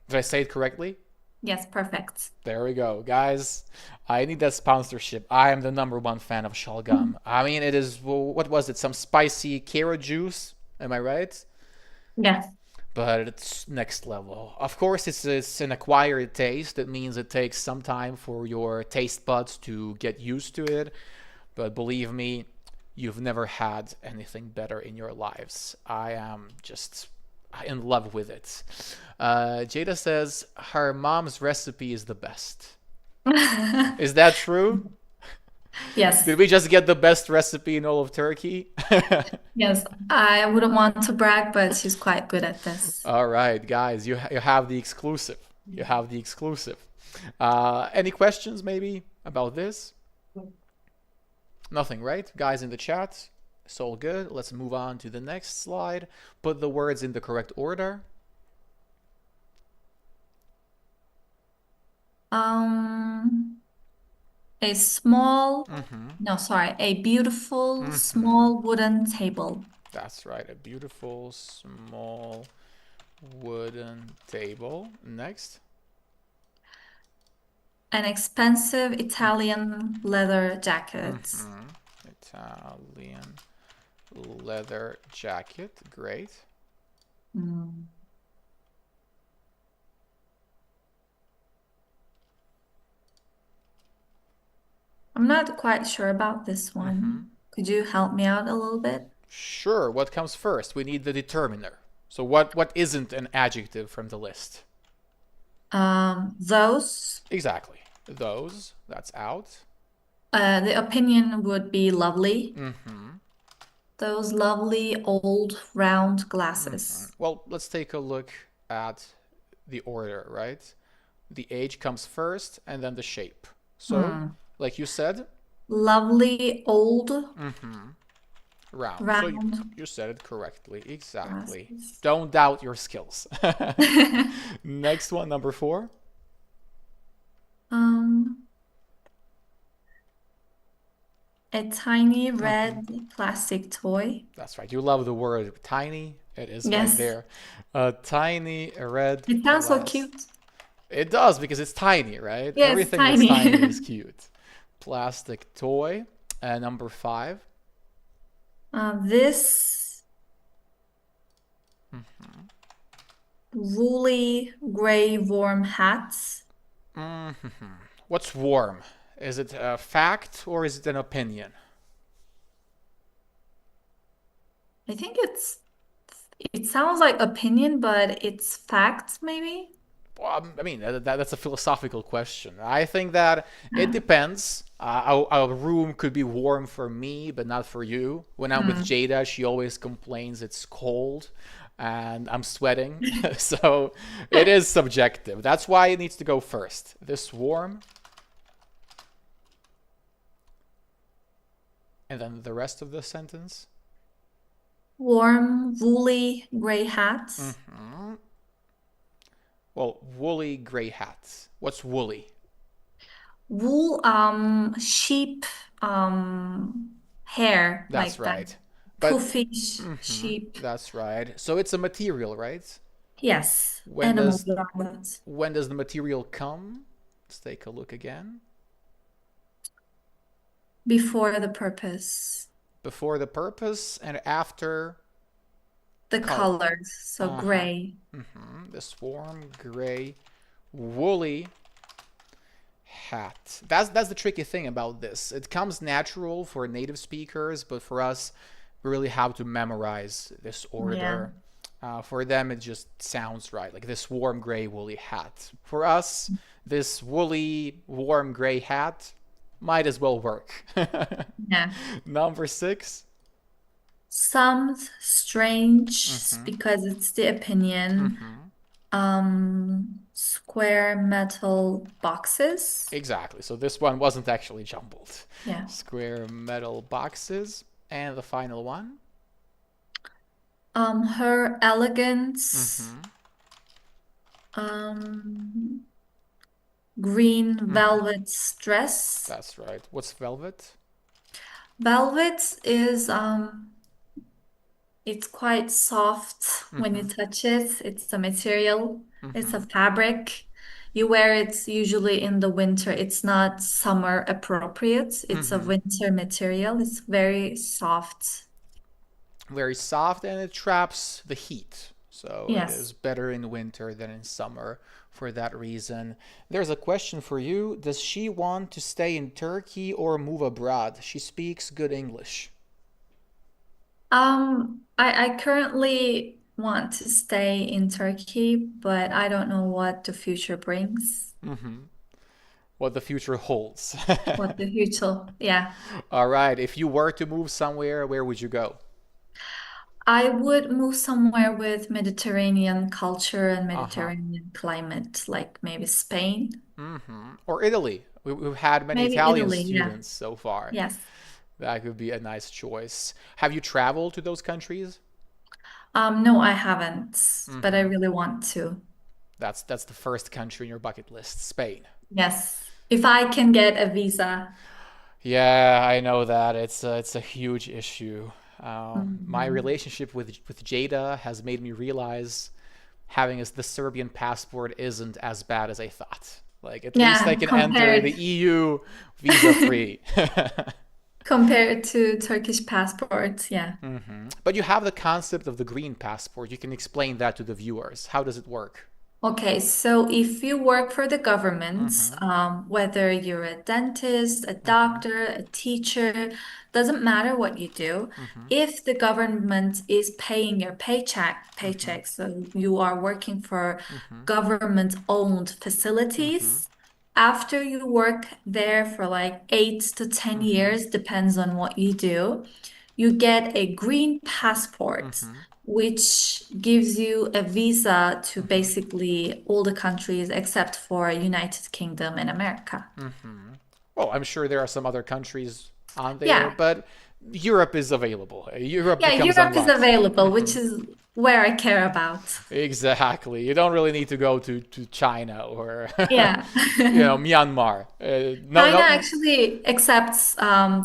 Did I say it correctly? Yes, perfect. There we go, guys. I need that sponsorship. I am the number one fan of Shalgam. I mean, it is, what was it? Some spicy carrot juice. Am I right? Yes. But it's next level. Of course, it's an acquired taste. That means it takes some time for your taste buds to get used to it. But believe me, you've never had anything better in your lives. I am just in love with it. Jada says her mom's recipe is the best. Is that true? Yes. Did we just get the best recipe in all of Turkey? Yes. I wouldn't want to brag, but she's quite good at this. All right, guys, you have the exclusive. You have the exclusive. Any questions maybe about this? Nothing, right? Guys in the chat, it's all good. Let's move on to the next slide. Put the words in the correct order. Um, a small, no, sorry, a beautiful small wooden table. That's right, a beautiful small wooden table. Next. An expensive Italian leather jacket. Italian leather jacket. Great. Mm. I'm not quite sure about this one. Could you help me out a little bit? Sure, what comes first? We need the determiner. So what isn't an adjective from the list? Those, Exactly. Those, that's out. the opinion would be lovely. Those lovely old round glasses. Well, let's take a look at the order, right? The age comes first and then the shape. So, Hmm. like you said, Lovely old round. So round you said it correctly. Exactly. glasses. Don't doubt your skills. Next one, number 4. Um, a tiny red plastic toy. That's right. You love the word tiny. It is right Yes, there. A tiny red it sounds so plastic. cute. It does because it's tiny, right? Yeah, it's Everything that's tiny. tiny is cute. Plastic toy. Number 5. This woolly gray warm hats. What's warm? Is it a fact or is it an opinion? I think it sounds like opinion, but it's fact, maybe. Well, I mean, that's a philosophical question. I think that it depends. Our room could be warm for me, but not for you. When I'm with Hmm. Jada, she always complains it's cold and I'm sweating. So it is subjective. That's why it needs to go first. This warm, and then the rest of the sentence. Warm, woolly gray hats. Well, woolly gray hats. What's woolly? Wool, sheep, hair, That's like that. right. But Puffish sheep. that's right. So it's a material, right? Yes, When animal does blood. when does the material come? Let's take a look again. Before the purpose. Before the purpose and after The color. colors, so Uh-huh. gray. This warm gray woolly hat. That's the tricky thing about this. It comes natural for native speakers, but for us, we really have to memorize this Yeah. order. For them, it just sounds right, like this warm gray woolly hat. For us, this woolly warm gray hat might as well work. Yeah. Number 6. Some strange because it's the opinion. Square metal boxes. Exactly. So this one wasn't actually jumbled. Yeah. Square metal boxes. And the final one. Her elegance. Um, green velvet dress. That's right. What's velvet? Velvet is it's quite soft when you touch it. It's a material. It's a fabric. You wear it usually in the winter. It's not summer appropriate. It's a winter material. It's very soft. Very soft and it traps the heat. So it is Yes. better in winter than in summer for that reason. There's a question for you. Does she want to stay in Turkey or move abroad? She speaks good English. I currently want to stay in Turkey, but I don't know what the future brings. What the future holds. What the future, yeah. All right. If you were to move somewhere, where would you go? I would move somewhere with Mediterranean culture and Uh-huh. Mediterranean climate, like maybe Spain, Or Italy. We've had many maybe Italian Italy. Yeah. students so far. Yes. That could be a nice choice. Have you traveled to those countries? No, I haven't, but I hmm really want to. That's the first country in your bucket list, Spain. Yes. If I can get a visa. Yeah, I know that. It's a huge issue. My Mhm. relationship with Jada has made me realize having the Serbian passport isn't as bad as I thought. Like at least I Yeah, can enter the compared EU visa free. compared to Turkish passports. Yeah. But you have the concept of the green passport. You can explain that to the viewers. How does it work? Okay, so if you work for the government, Mm-hmm. whether you're a dentist, a Mm-hmm. doctor, a teacher, doesn't matter what you do, Mm-hmm. if the government is paying your Mm-hmm. paycheck, so you are working for Mm-hmm. government-owned Mm-hmm. facilities, after you work there for like 8 to 10 years, depends on what you do, you get a green passport, Mm-hmm. which gives you a visa to Mm-hmm. basically all the countries except for United Kingdom and America. Mm-hmm. Well, I'm sure there are some other countries on there, Yeah. but Europe is available. Europe Yeah, becomes Europe is unlocked. available, which Mm-hmm. is where I care about. Exactly. You don't really need to go to China or Yeah. Myanmar. No, China no. actually accepts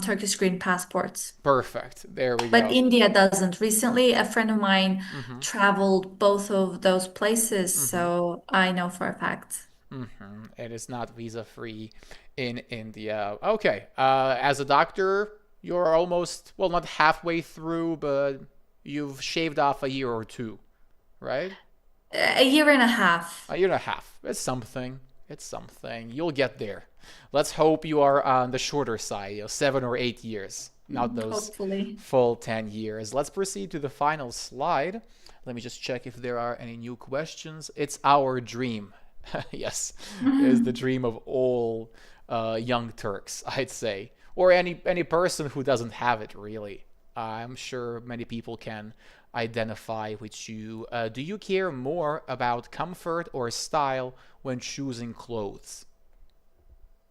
Turkish green passports, Perfect. There we but go. India doesn't. Recently, a friend of mine Mm-hmm. traveled both of those places, Mm-hmm. so I know for a fact. It is not visa free in India. Okay. As a doctor, you're almost, well, not halfway through, but you've shaved off a year or two, right? A year and a half. A year and a half. It's something. It's something. You'll get there. Let's hope you are on the shorter side, 7 or 8 years, not those Hopefully. full 10 years. Let's proceed to the final slide. Let me just check if there are any new questions. It's our dream. Yes, is the dream of all young Turks, I'd say, or any person who doesn't have it really. I'm sure many people can identify with you. Do you care more about comfort or style when choosing clothes?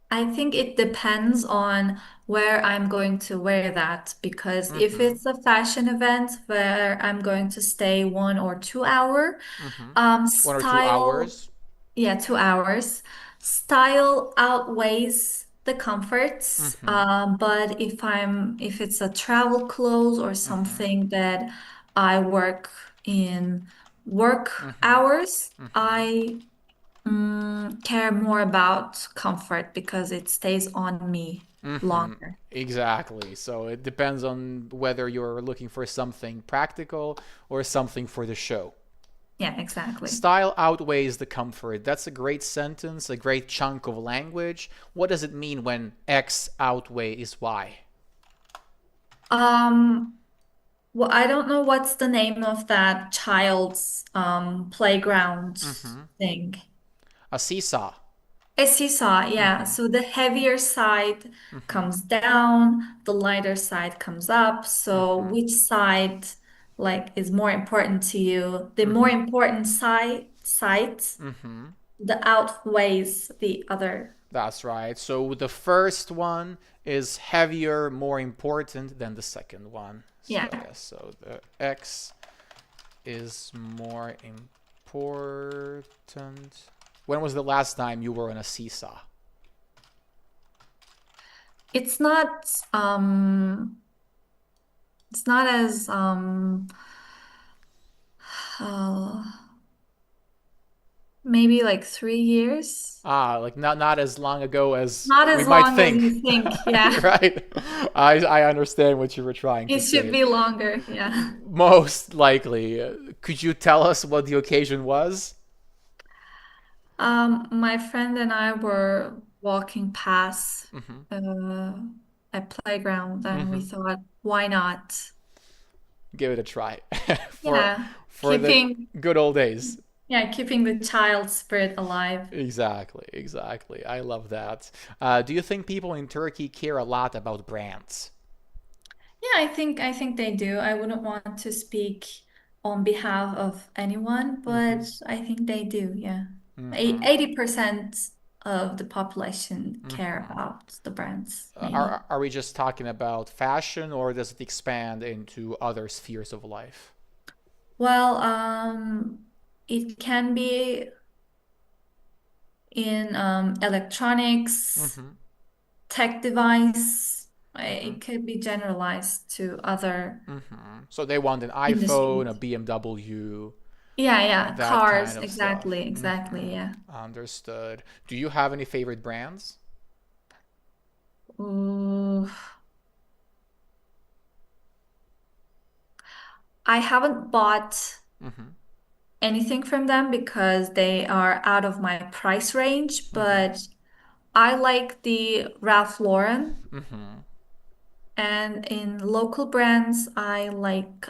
I think it depends on where I'm going to wear that because if Mm-hmm. it's a fashion event where I'm going to stay 1 or 2 hour, Mm-hmm. 1 or 2 hours. style, yeah, 2 hours, style outweighs the comforts. Mm-hmm. But if it's a travel clothes or Mm-hmm. something that I work in work Mm-hmm. hours, Mm-hmm. I care more about comfort because it stays on me Mm-hmm. longer. Exactly. So it depends on whether you're looking for something practical or something for the show. Yeah, exactly. Style outweighs the comfort. That's a great sentence, a great chunk of language. What does it mean when X outweighs Y? Um, well, I don't know what's the name of that child's playground Mm-hmm. thing. A seesaw. A seesaw, yeah. Mm-hmm. So the heavier side Mm-hmm. comes down, the lighter side comes up. So Mm-hmm. which side like is more important to you? The more Mm-hmm. important side, Mm-hmm. the outweighs the other. That's right. So the first one is heavier, more important than the second one. So Yeah. yes, so the X is more important. When was the last time you were on a seesaw? It's not it's not as uh, maybe like 3 years. Ah, like not as long ago as Not we as might long as think. you think. Yeah. Right? I understand what you were trying It to should say. be longer. Yeah. Most likely. Could you tell us what the occasion was? My friend and I were walking past Mm-hmm. uh, a playground and we Mm-hmm. thought, why not? Give it a try for Yeah, for the keeping good old days. keeping the child spirit alive. Exactly, exactly. I love that. Do you think people in Turkey care a lot about brands? Yeah, I think they do. I wouldn't want to speak on behalf of anyone, Mm-hmm. but I think they do. Yeah. Mm-hmm. 80% of the population care Mm-hmm. about the brands, maybe. Are we just talking about fashion, or does it expand into other spheres of life? Well, it can be in electronics, Mm-hmm. tech device. Mm-hmm. It could be generalized to other Mm-hmm. So they want an iPhone, a industries. BMW, Yeah, yeah, that kind cars, of stuff. exactly, exactly, yeah. Mm-hmm. Understood. Do you have any favorite brands? Ooh, I haven't bought Mm-hmm. anything from them because they are out of my price range, Mm-hmm. but I like the Ralph Lauren, Mm-hmm. and in local brands, I like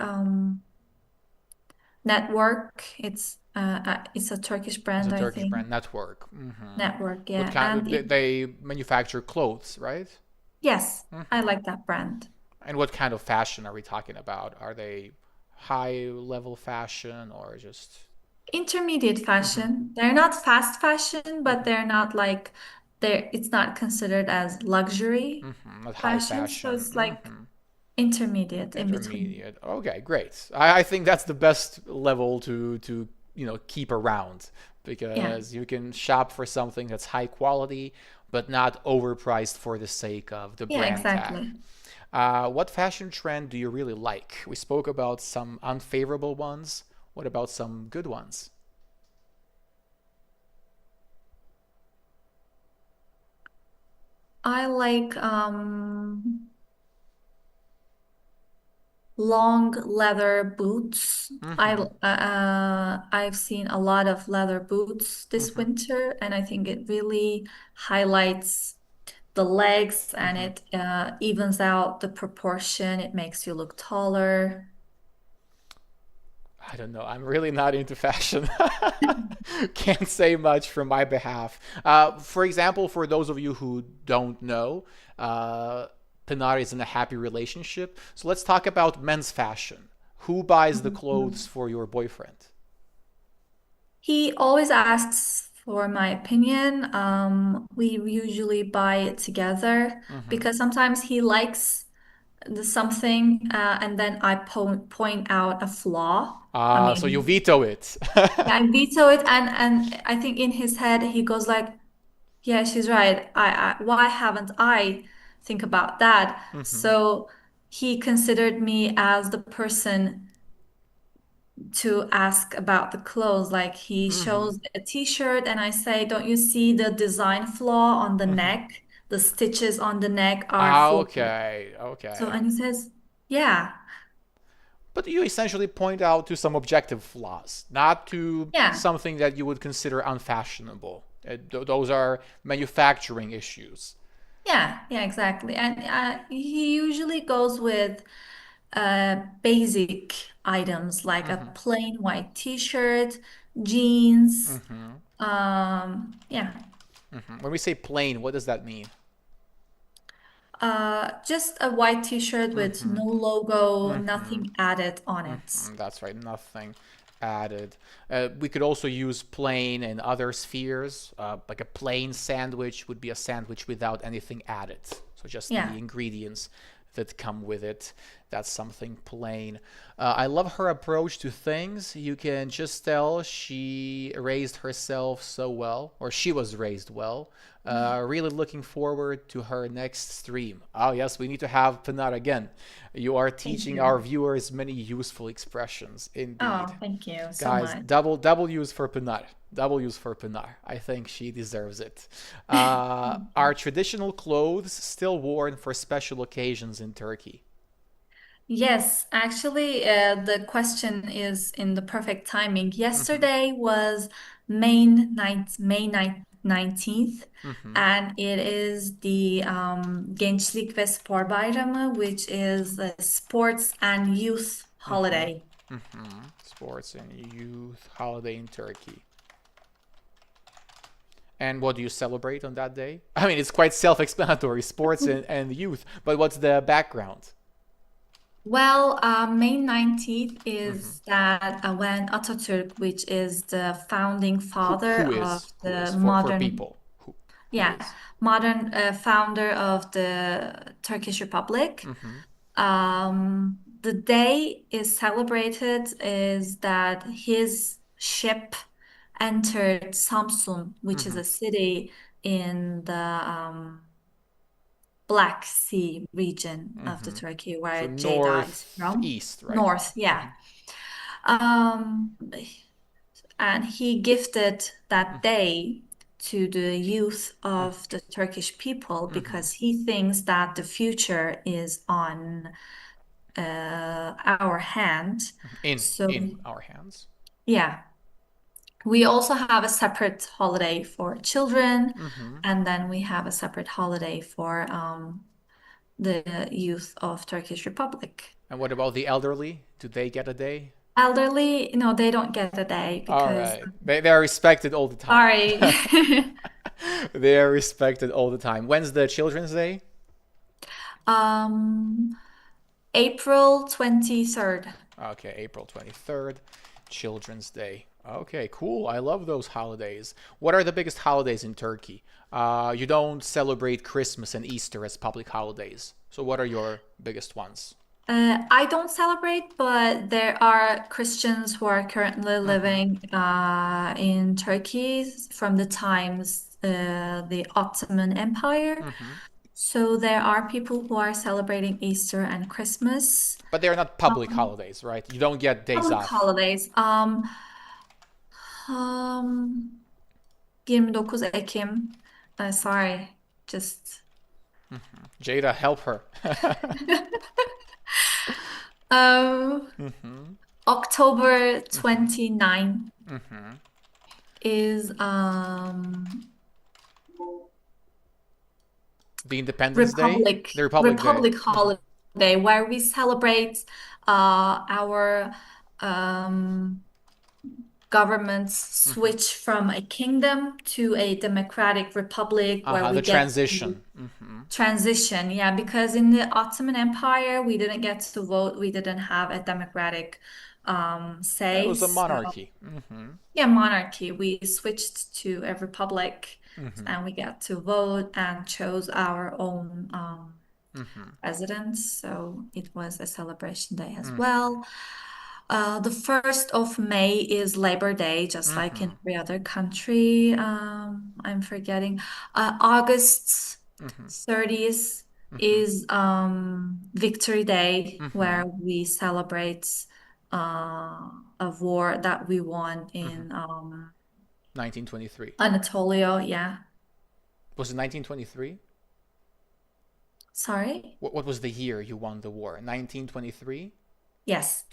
Network. It's a Turkish It's a brand, I Turkish think. brand, Network. Mm-hmm. Network, What yeah. kind? They manufacture clothes, right? Yes, I Mm-hmm. like that brand. And what kind of fashion are we talking about? Are they high level fashion or just? Intermediate Mm-hmm. fashion. They're not fast fashion, but Mm-hmm. they're not like it's not considered as luxury Mm-hmm. Not high fashion, so fashion. it's like Mm-hmm. intermediate in between. Intermediate. Okay, great. I think that's the best level to keep around Yeah. because you can shop for something that's high quality but not overpriced for the sake of the Yeah, brand tag. exactly. What fashion trend do you really like? We spoke about some unfavorable ones. What about some good ones? I like long leather boots. Mm-hmm. I've seen a lot of leather boots this Mm-hmm. winter, and I think it really highlights the legs and Mm-hmm. it evens out the proportion. It makes you look taller. I don't know. I'm really not into fashion. Can't say much from my behalf. For example, for those of you who don't know, uh, Pinar is in a happy relationship. So let's talk about men's fashion. Who buys the clothes Mhm. for your boyfriend? He always asks for my opinion. We usually buy it together Mm-hmm. because sometimes he likes something and then I point out a flaw. I So you mean, veto it. yeah, I veto it, and I think in his head he goes like, "Yeah, she's right. Why haven't I think about that?" Mm-hmm. So he considered me as the person to ask about the clothes. Like he Mm-hmm. shows a t-shirt, and I say, "Don't you see the design flaw on the Mm-hmm. neck? The stitches on the neck are flaw." Okay, So, okay. and he says, "Yeah, But you essentially point out to some objective flaws, not to yeah." something that you would consider unfashionable. Those are manufacturing issues. Yeah, yeah, exactly. And he usually goes with basic items like a Mm-hmm. plain white t-shirt, jeans. Mm-hmm. Yeah, Mm-hmm. When we say plain, what does that mean? just a white t-shirt with Mm-hmm. no logo, Mm-hmm. nothing added on it. That's right, nothing added. We could also use plain in other spheres. Like a plain sandwich would be a sandwich without anything added. So just the Yeah. ingredients that come with it. That's something plain. I love her approach to things. You can just tell she raised herself so well, or she was raised well. Really looking forward to her next stream. Oh, yes, we need to have Pinar again. You are Thank teaching our you. viewers many useful expressions, indeed. Oh, thank you so Guys, much. double use for Pinar. Double use for Pinar. I think she deserves it. Thank you. Are traditional clothes still worn for special occasions in Turkey? Yes, actually, the question is in the perfect timing. Mm-hmm. Yesterday was May 19th, Mm-hmm. and it is the Gençlik ve Spor Bayramı, which is a sports and youth Mm-hmm. holiday. Mm-hmm. Sports and youth holiday in Turkey. And what do you celebrate on that day? I mean, it's quite self explanatory sports and youth, but what's the background? Well, May 19th Hmm. is that when Atatürk, which is the founding father of Who the is for modern, people who yeah, is? modern founder of the Turkish Republic. Hmm. The day is celebrated is that his ship entered Samsun, which is Hmm. a city in the Black Sea region of the Hmm. Turkey So where Jada is from. northeast, right? North, yeah. Hmm. Um, and he gifted that day to the youth of the Turkish people Hmm. because he thinks that the future is on our hand. So, In our hands. yeah, we also have a separate holiday for children, Hmm. and then we have a separate holiday for the youth of Turkish Republic. And what about the elderly? Do they get a day? Elderly, no, they don't get a day All because, right. They are respected all the time. sorry, They are respected all the time. When's the Children's Day? um, April 23rd. Okay, April 23rd, Children's Day. Okay, cool. I love those holidays. What are the biggest holidays in Turkey? You don't celebrate Christmas and Easter as public holidays. So, what are your biggest ones? I don't celebrate, but there are Christians who are currently Hmm. living in Turkey from the times the Ottoman Empire. Hmm. So there are people who are celebrating Easter and Christmas. But they're not public Um, holidays, right? You don't get days Public off. holidays. Um, 29 Ekim. Sorry, just Jada, help her. um, Hmm. October Hmm. 29 Hmm. is The Independence Day, the Republic Day. Republic holiday where we celebrate our um government's Hmm. switch from a kingdom to a democratic republic where The we get to transition. Hmm. transition. Yeah, because in the Ottoman Empire we didn't get to vote, we didn't have a democratic It say. was a So monarchy. Hmm. yeah, monarchy. We switched to a republic Hmm. and we got to vote and chose our own Hmm. president. So it was a celebration day as well. The 1st of May is Labor Day, just like in Hmm. every other country. I'm forgetting. August Hmm. 30th Hmm. is Victory Day, Hmm. where we celebrate a war that we won Hmm. in 1923. Anatolia. Yeah. Was it 1923? Sorry? What was the year you won the war? 1923? Yes.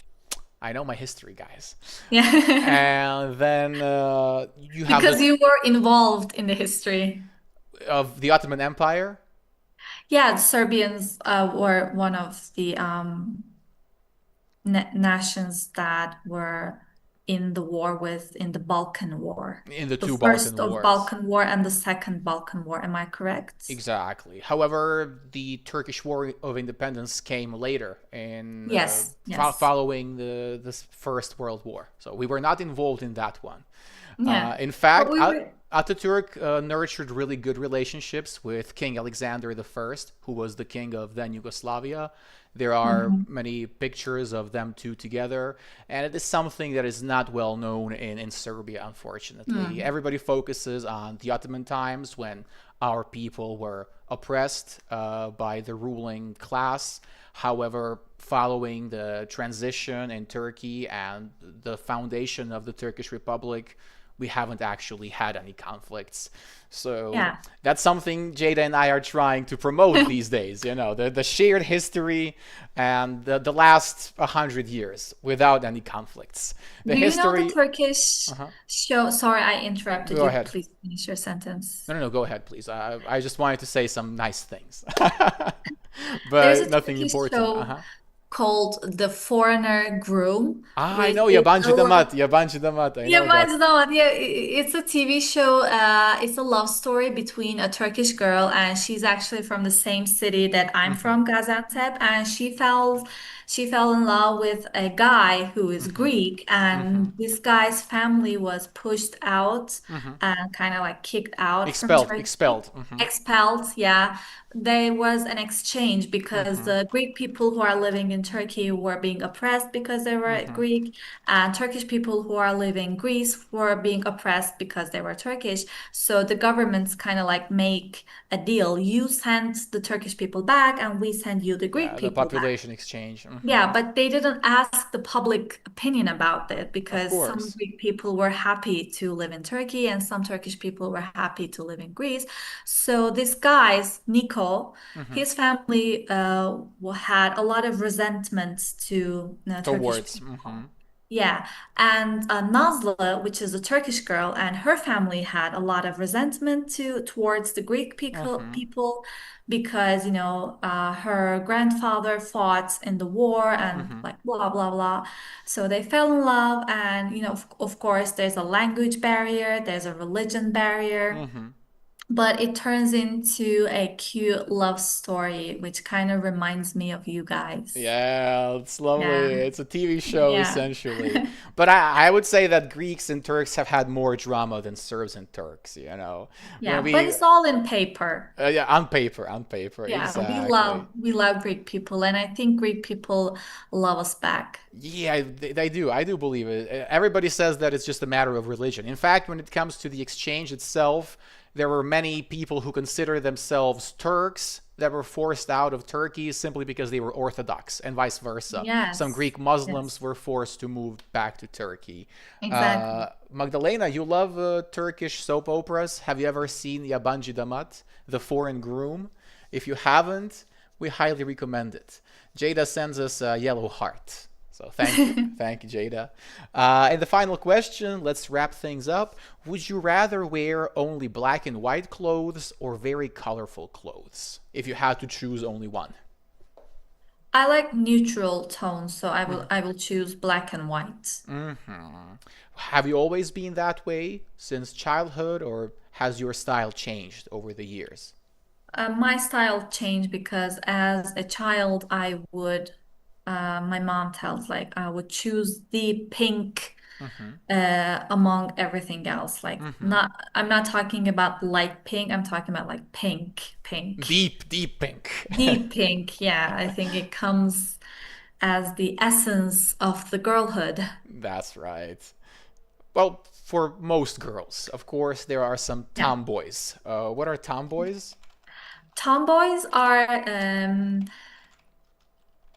I know my history, guys. Yeah. And then you have the Because you were involved in the history. of the Ottoman Empire. Yeah, the Serbians were one of the na nations that were in the war with in the Balkan War. In the The two first Balkan of Wars. Balkan War and the second Balkan War. Am I correct? Exactly. However, the Turkish War of Independence came later, in Yes, yes. following the First World War. So we were not involved in that one. Yeah. In But fact, we were, Ataturk nurtured really good relationships with King Alexander I, who was the king of then Yugoslavia. There are Mhm. many pictures of them two together, and it is something that is not well known in Serbia, unfortunately. Mm. Everybody focuses on the Ottoman times when our people were oppressed by the ruling class. However, following the transition in Turkey and the foundation of the Turkish Republic, we haven't actually had any conflicts. So Yeah. that's something Jada and I are trying to promote these days, the shared history and the last 100 years without any conflicts. The Do you know the history. Turkish Uh-huh. show? Sorry, I interrupted Go you. ahead. Please finish your sentence. No, no, no, go ahead, please. I just wanted to say some nice things, There's but a nothing Turkish important. show Uh-huh. called The Foreigner Groom, I which know is Yabancı Damat, Yabancı Damat. I know that. Yabancı Damat. Yeah, it's a TV show. It's a love story between a Turkish girl and she's actually from the same city that I'm Hmm. from, Gaziantep, and she fell she fell in love with a guy who is Mm-hmm. Greek, Mm-hmm. and this guy's family was pushed out Mm-hmm. and kind of like kicked out from Expelled. Turkey. Expelled. Mm-hmm. Expelled, yeah. There was an exchange because Mm-hmm. the Greek people who are living in Turkey were being oppressed because they were Mm-hmm. Greek, and Turkish people who are living in Greece were being oppressed because they were Turkish. So the governments kind of like make a deal. You send the Turkish people back, and we send you the Greek Yeah, the people back. population exchange. Mm-hmm. Yeah, but they didn't ask the public opinion about it Of because some course. Greek people were happy to live in Turkey and some Turkish people were happy to live in Greece. So this guy's Nico, Mm-hmm. his family had a lot of resentment to Turkish Towards. people. Mm-hmm. Yeah, and Nazlı, which is a Turkish girl, and her family had a lot of resentment towards the Greek Mm-hmm. people because her grandfather fought in the war and Mm-hmm. like blah blah blah. So they fell in love, and of course, there's a language barrier, there's a religion barrier. Mm-hmm. But it turns into a cute love story, which kind of reminds me of you guys. Yeah, it's lovely. Yeah. It's a TV show Yeah. essentially. But I would say that Greeks and Turks have had more drama than Serbs and Turks, you know. When Yeah, but we it's all in paper. yeah, on paper, Yeah, exactly. we love Greek people, and I think Greek people love us back. Yeah, they do. I do believe it. Everybody says that it's just a matter of religion. In fact, when it comes to the exchange itself, there were many people who consider themselves Turks that were forced out of Turkey simply because they were Orthodox, and vice versa. Some Yes. Greek Muslims Yes. were forced to move back to Turkey. Exactly. Magdalena, you love Turkish soap operas. Have you ever seen Yabancı Damat, The Foreign Groom? If you haven't, we highly recommend it. Jada sends us a yellow heart. So thank you. Thank you, Jada. And the final question, let's wrap things up. Would you rather wear only black and white clothes or very colorful clothes if you had to choose only one? I like neutral tones, so I will choose black and white. Mm-hmm. Have you always been that way since childhood, or has your style changed over the years? My style changed because as a child, my mom tells like I would choose the pink Mm-hmm. among everything else. Like Mm-hmm. I'm not talking about light pink, I'm talking about like pink. Deep, deep pink. Deep pink, yeah. I think it comes as the essence of the girlhood. That's right. Well, for most girls, of course, there are some Yeah. tomboys. What are tomboys? Tomboys are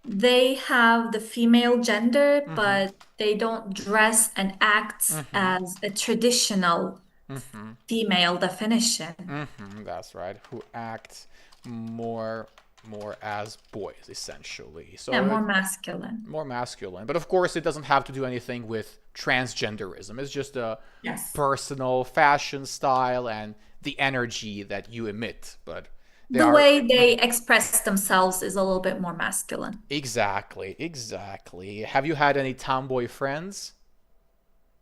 they have the female gender, Mm-hmm. but they don't dress and act Mm-hmm. as a traditional Mm-hmm. female definition. Mm-hmm. That's right. Who act more more as boys, essentially. Yeah, So more it, masculine. more masculine. But of course, it doesn't have to do anything with transgenderism. It's just a Yes. personal fashion style and the energy that you emit. But they The are way they express themselves is a little bit more masculine. exactly, exactly. Have you had any tomboy friends?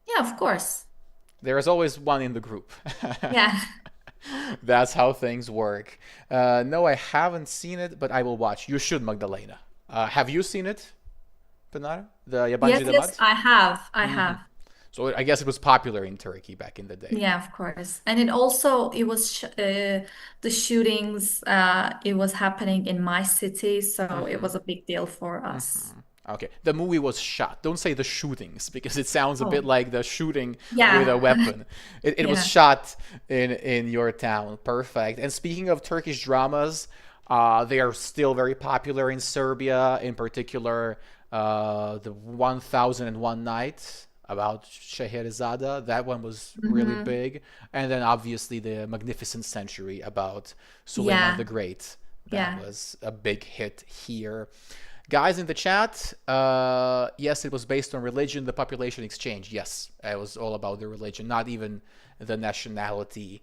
Yeah, of course. There is always one in the group. Yeah. That's how things work. No, I haven't seen it, but I will watch. You should, Magdalena. Have you seen it, Pinar? The Yes, Yabancı yes, Damat? I have. I Hmm. have. So I guess it was popular in Turkey back in the day. Yeah, of course. And it was the shootings it was happening in my city, so it Hmm. was a big deal for us. Hmm. Okay. The movie was shot. Don't say the shootings because it sounds a bit Oh, like the shooting with a yeah. weapon. It was Yeah. shot in your town. Perfect. And speaking of Turkish dramas, they are still very popular in Serbia, in particular, the 1001 Night about Scheherazade. That one was really Hmm. big. And then obviously the Magnificent Century about Suleiman the Yeah. Great. That Yeah. was a big hit here. Guys in the chat, yes, it was based on religion, the population exchange. Yes, it was all about the religion, not even the nationality.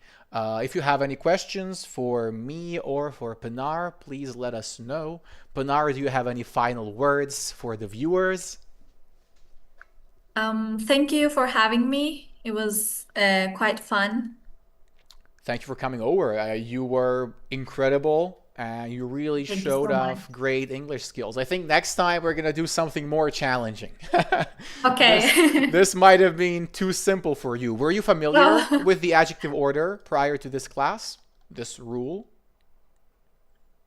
If you have any questions for me or for Pinar, please let us know. Pinar, do you have any final words for the viewers? Thank you for having me. It was quite fun. Thank you for coming over. You were incredible. and you really Thank you showed so much. off great English skills. I think next time we're gonna do something more challenging. This Okay. this might have been too simple for you. Were you familiar Oh, with the adjective order prior to this class? This rule?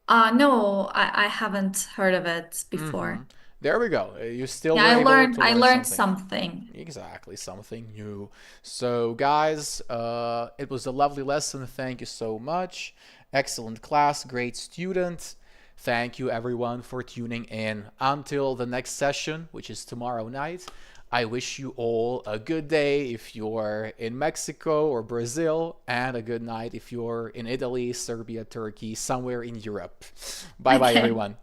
no, I haven't heard of it Mm-hmm. before. There we go. You still Yeah, were able to I learn learned something. something. Exactly, something new. So, guys, it was a lovely lesson. Thank you so much. Excellent class, great student. Thank you, everyone, for tuning in. Until the next session, which is tomorrow night, I wish you all a good day if you're in Mexico or Brazil, and a good night if you're in Italy, Serbia, Turkey, somewhere in Europe. Bye bye, Okay. everyone.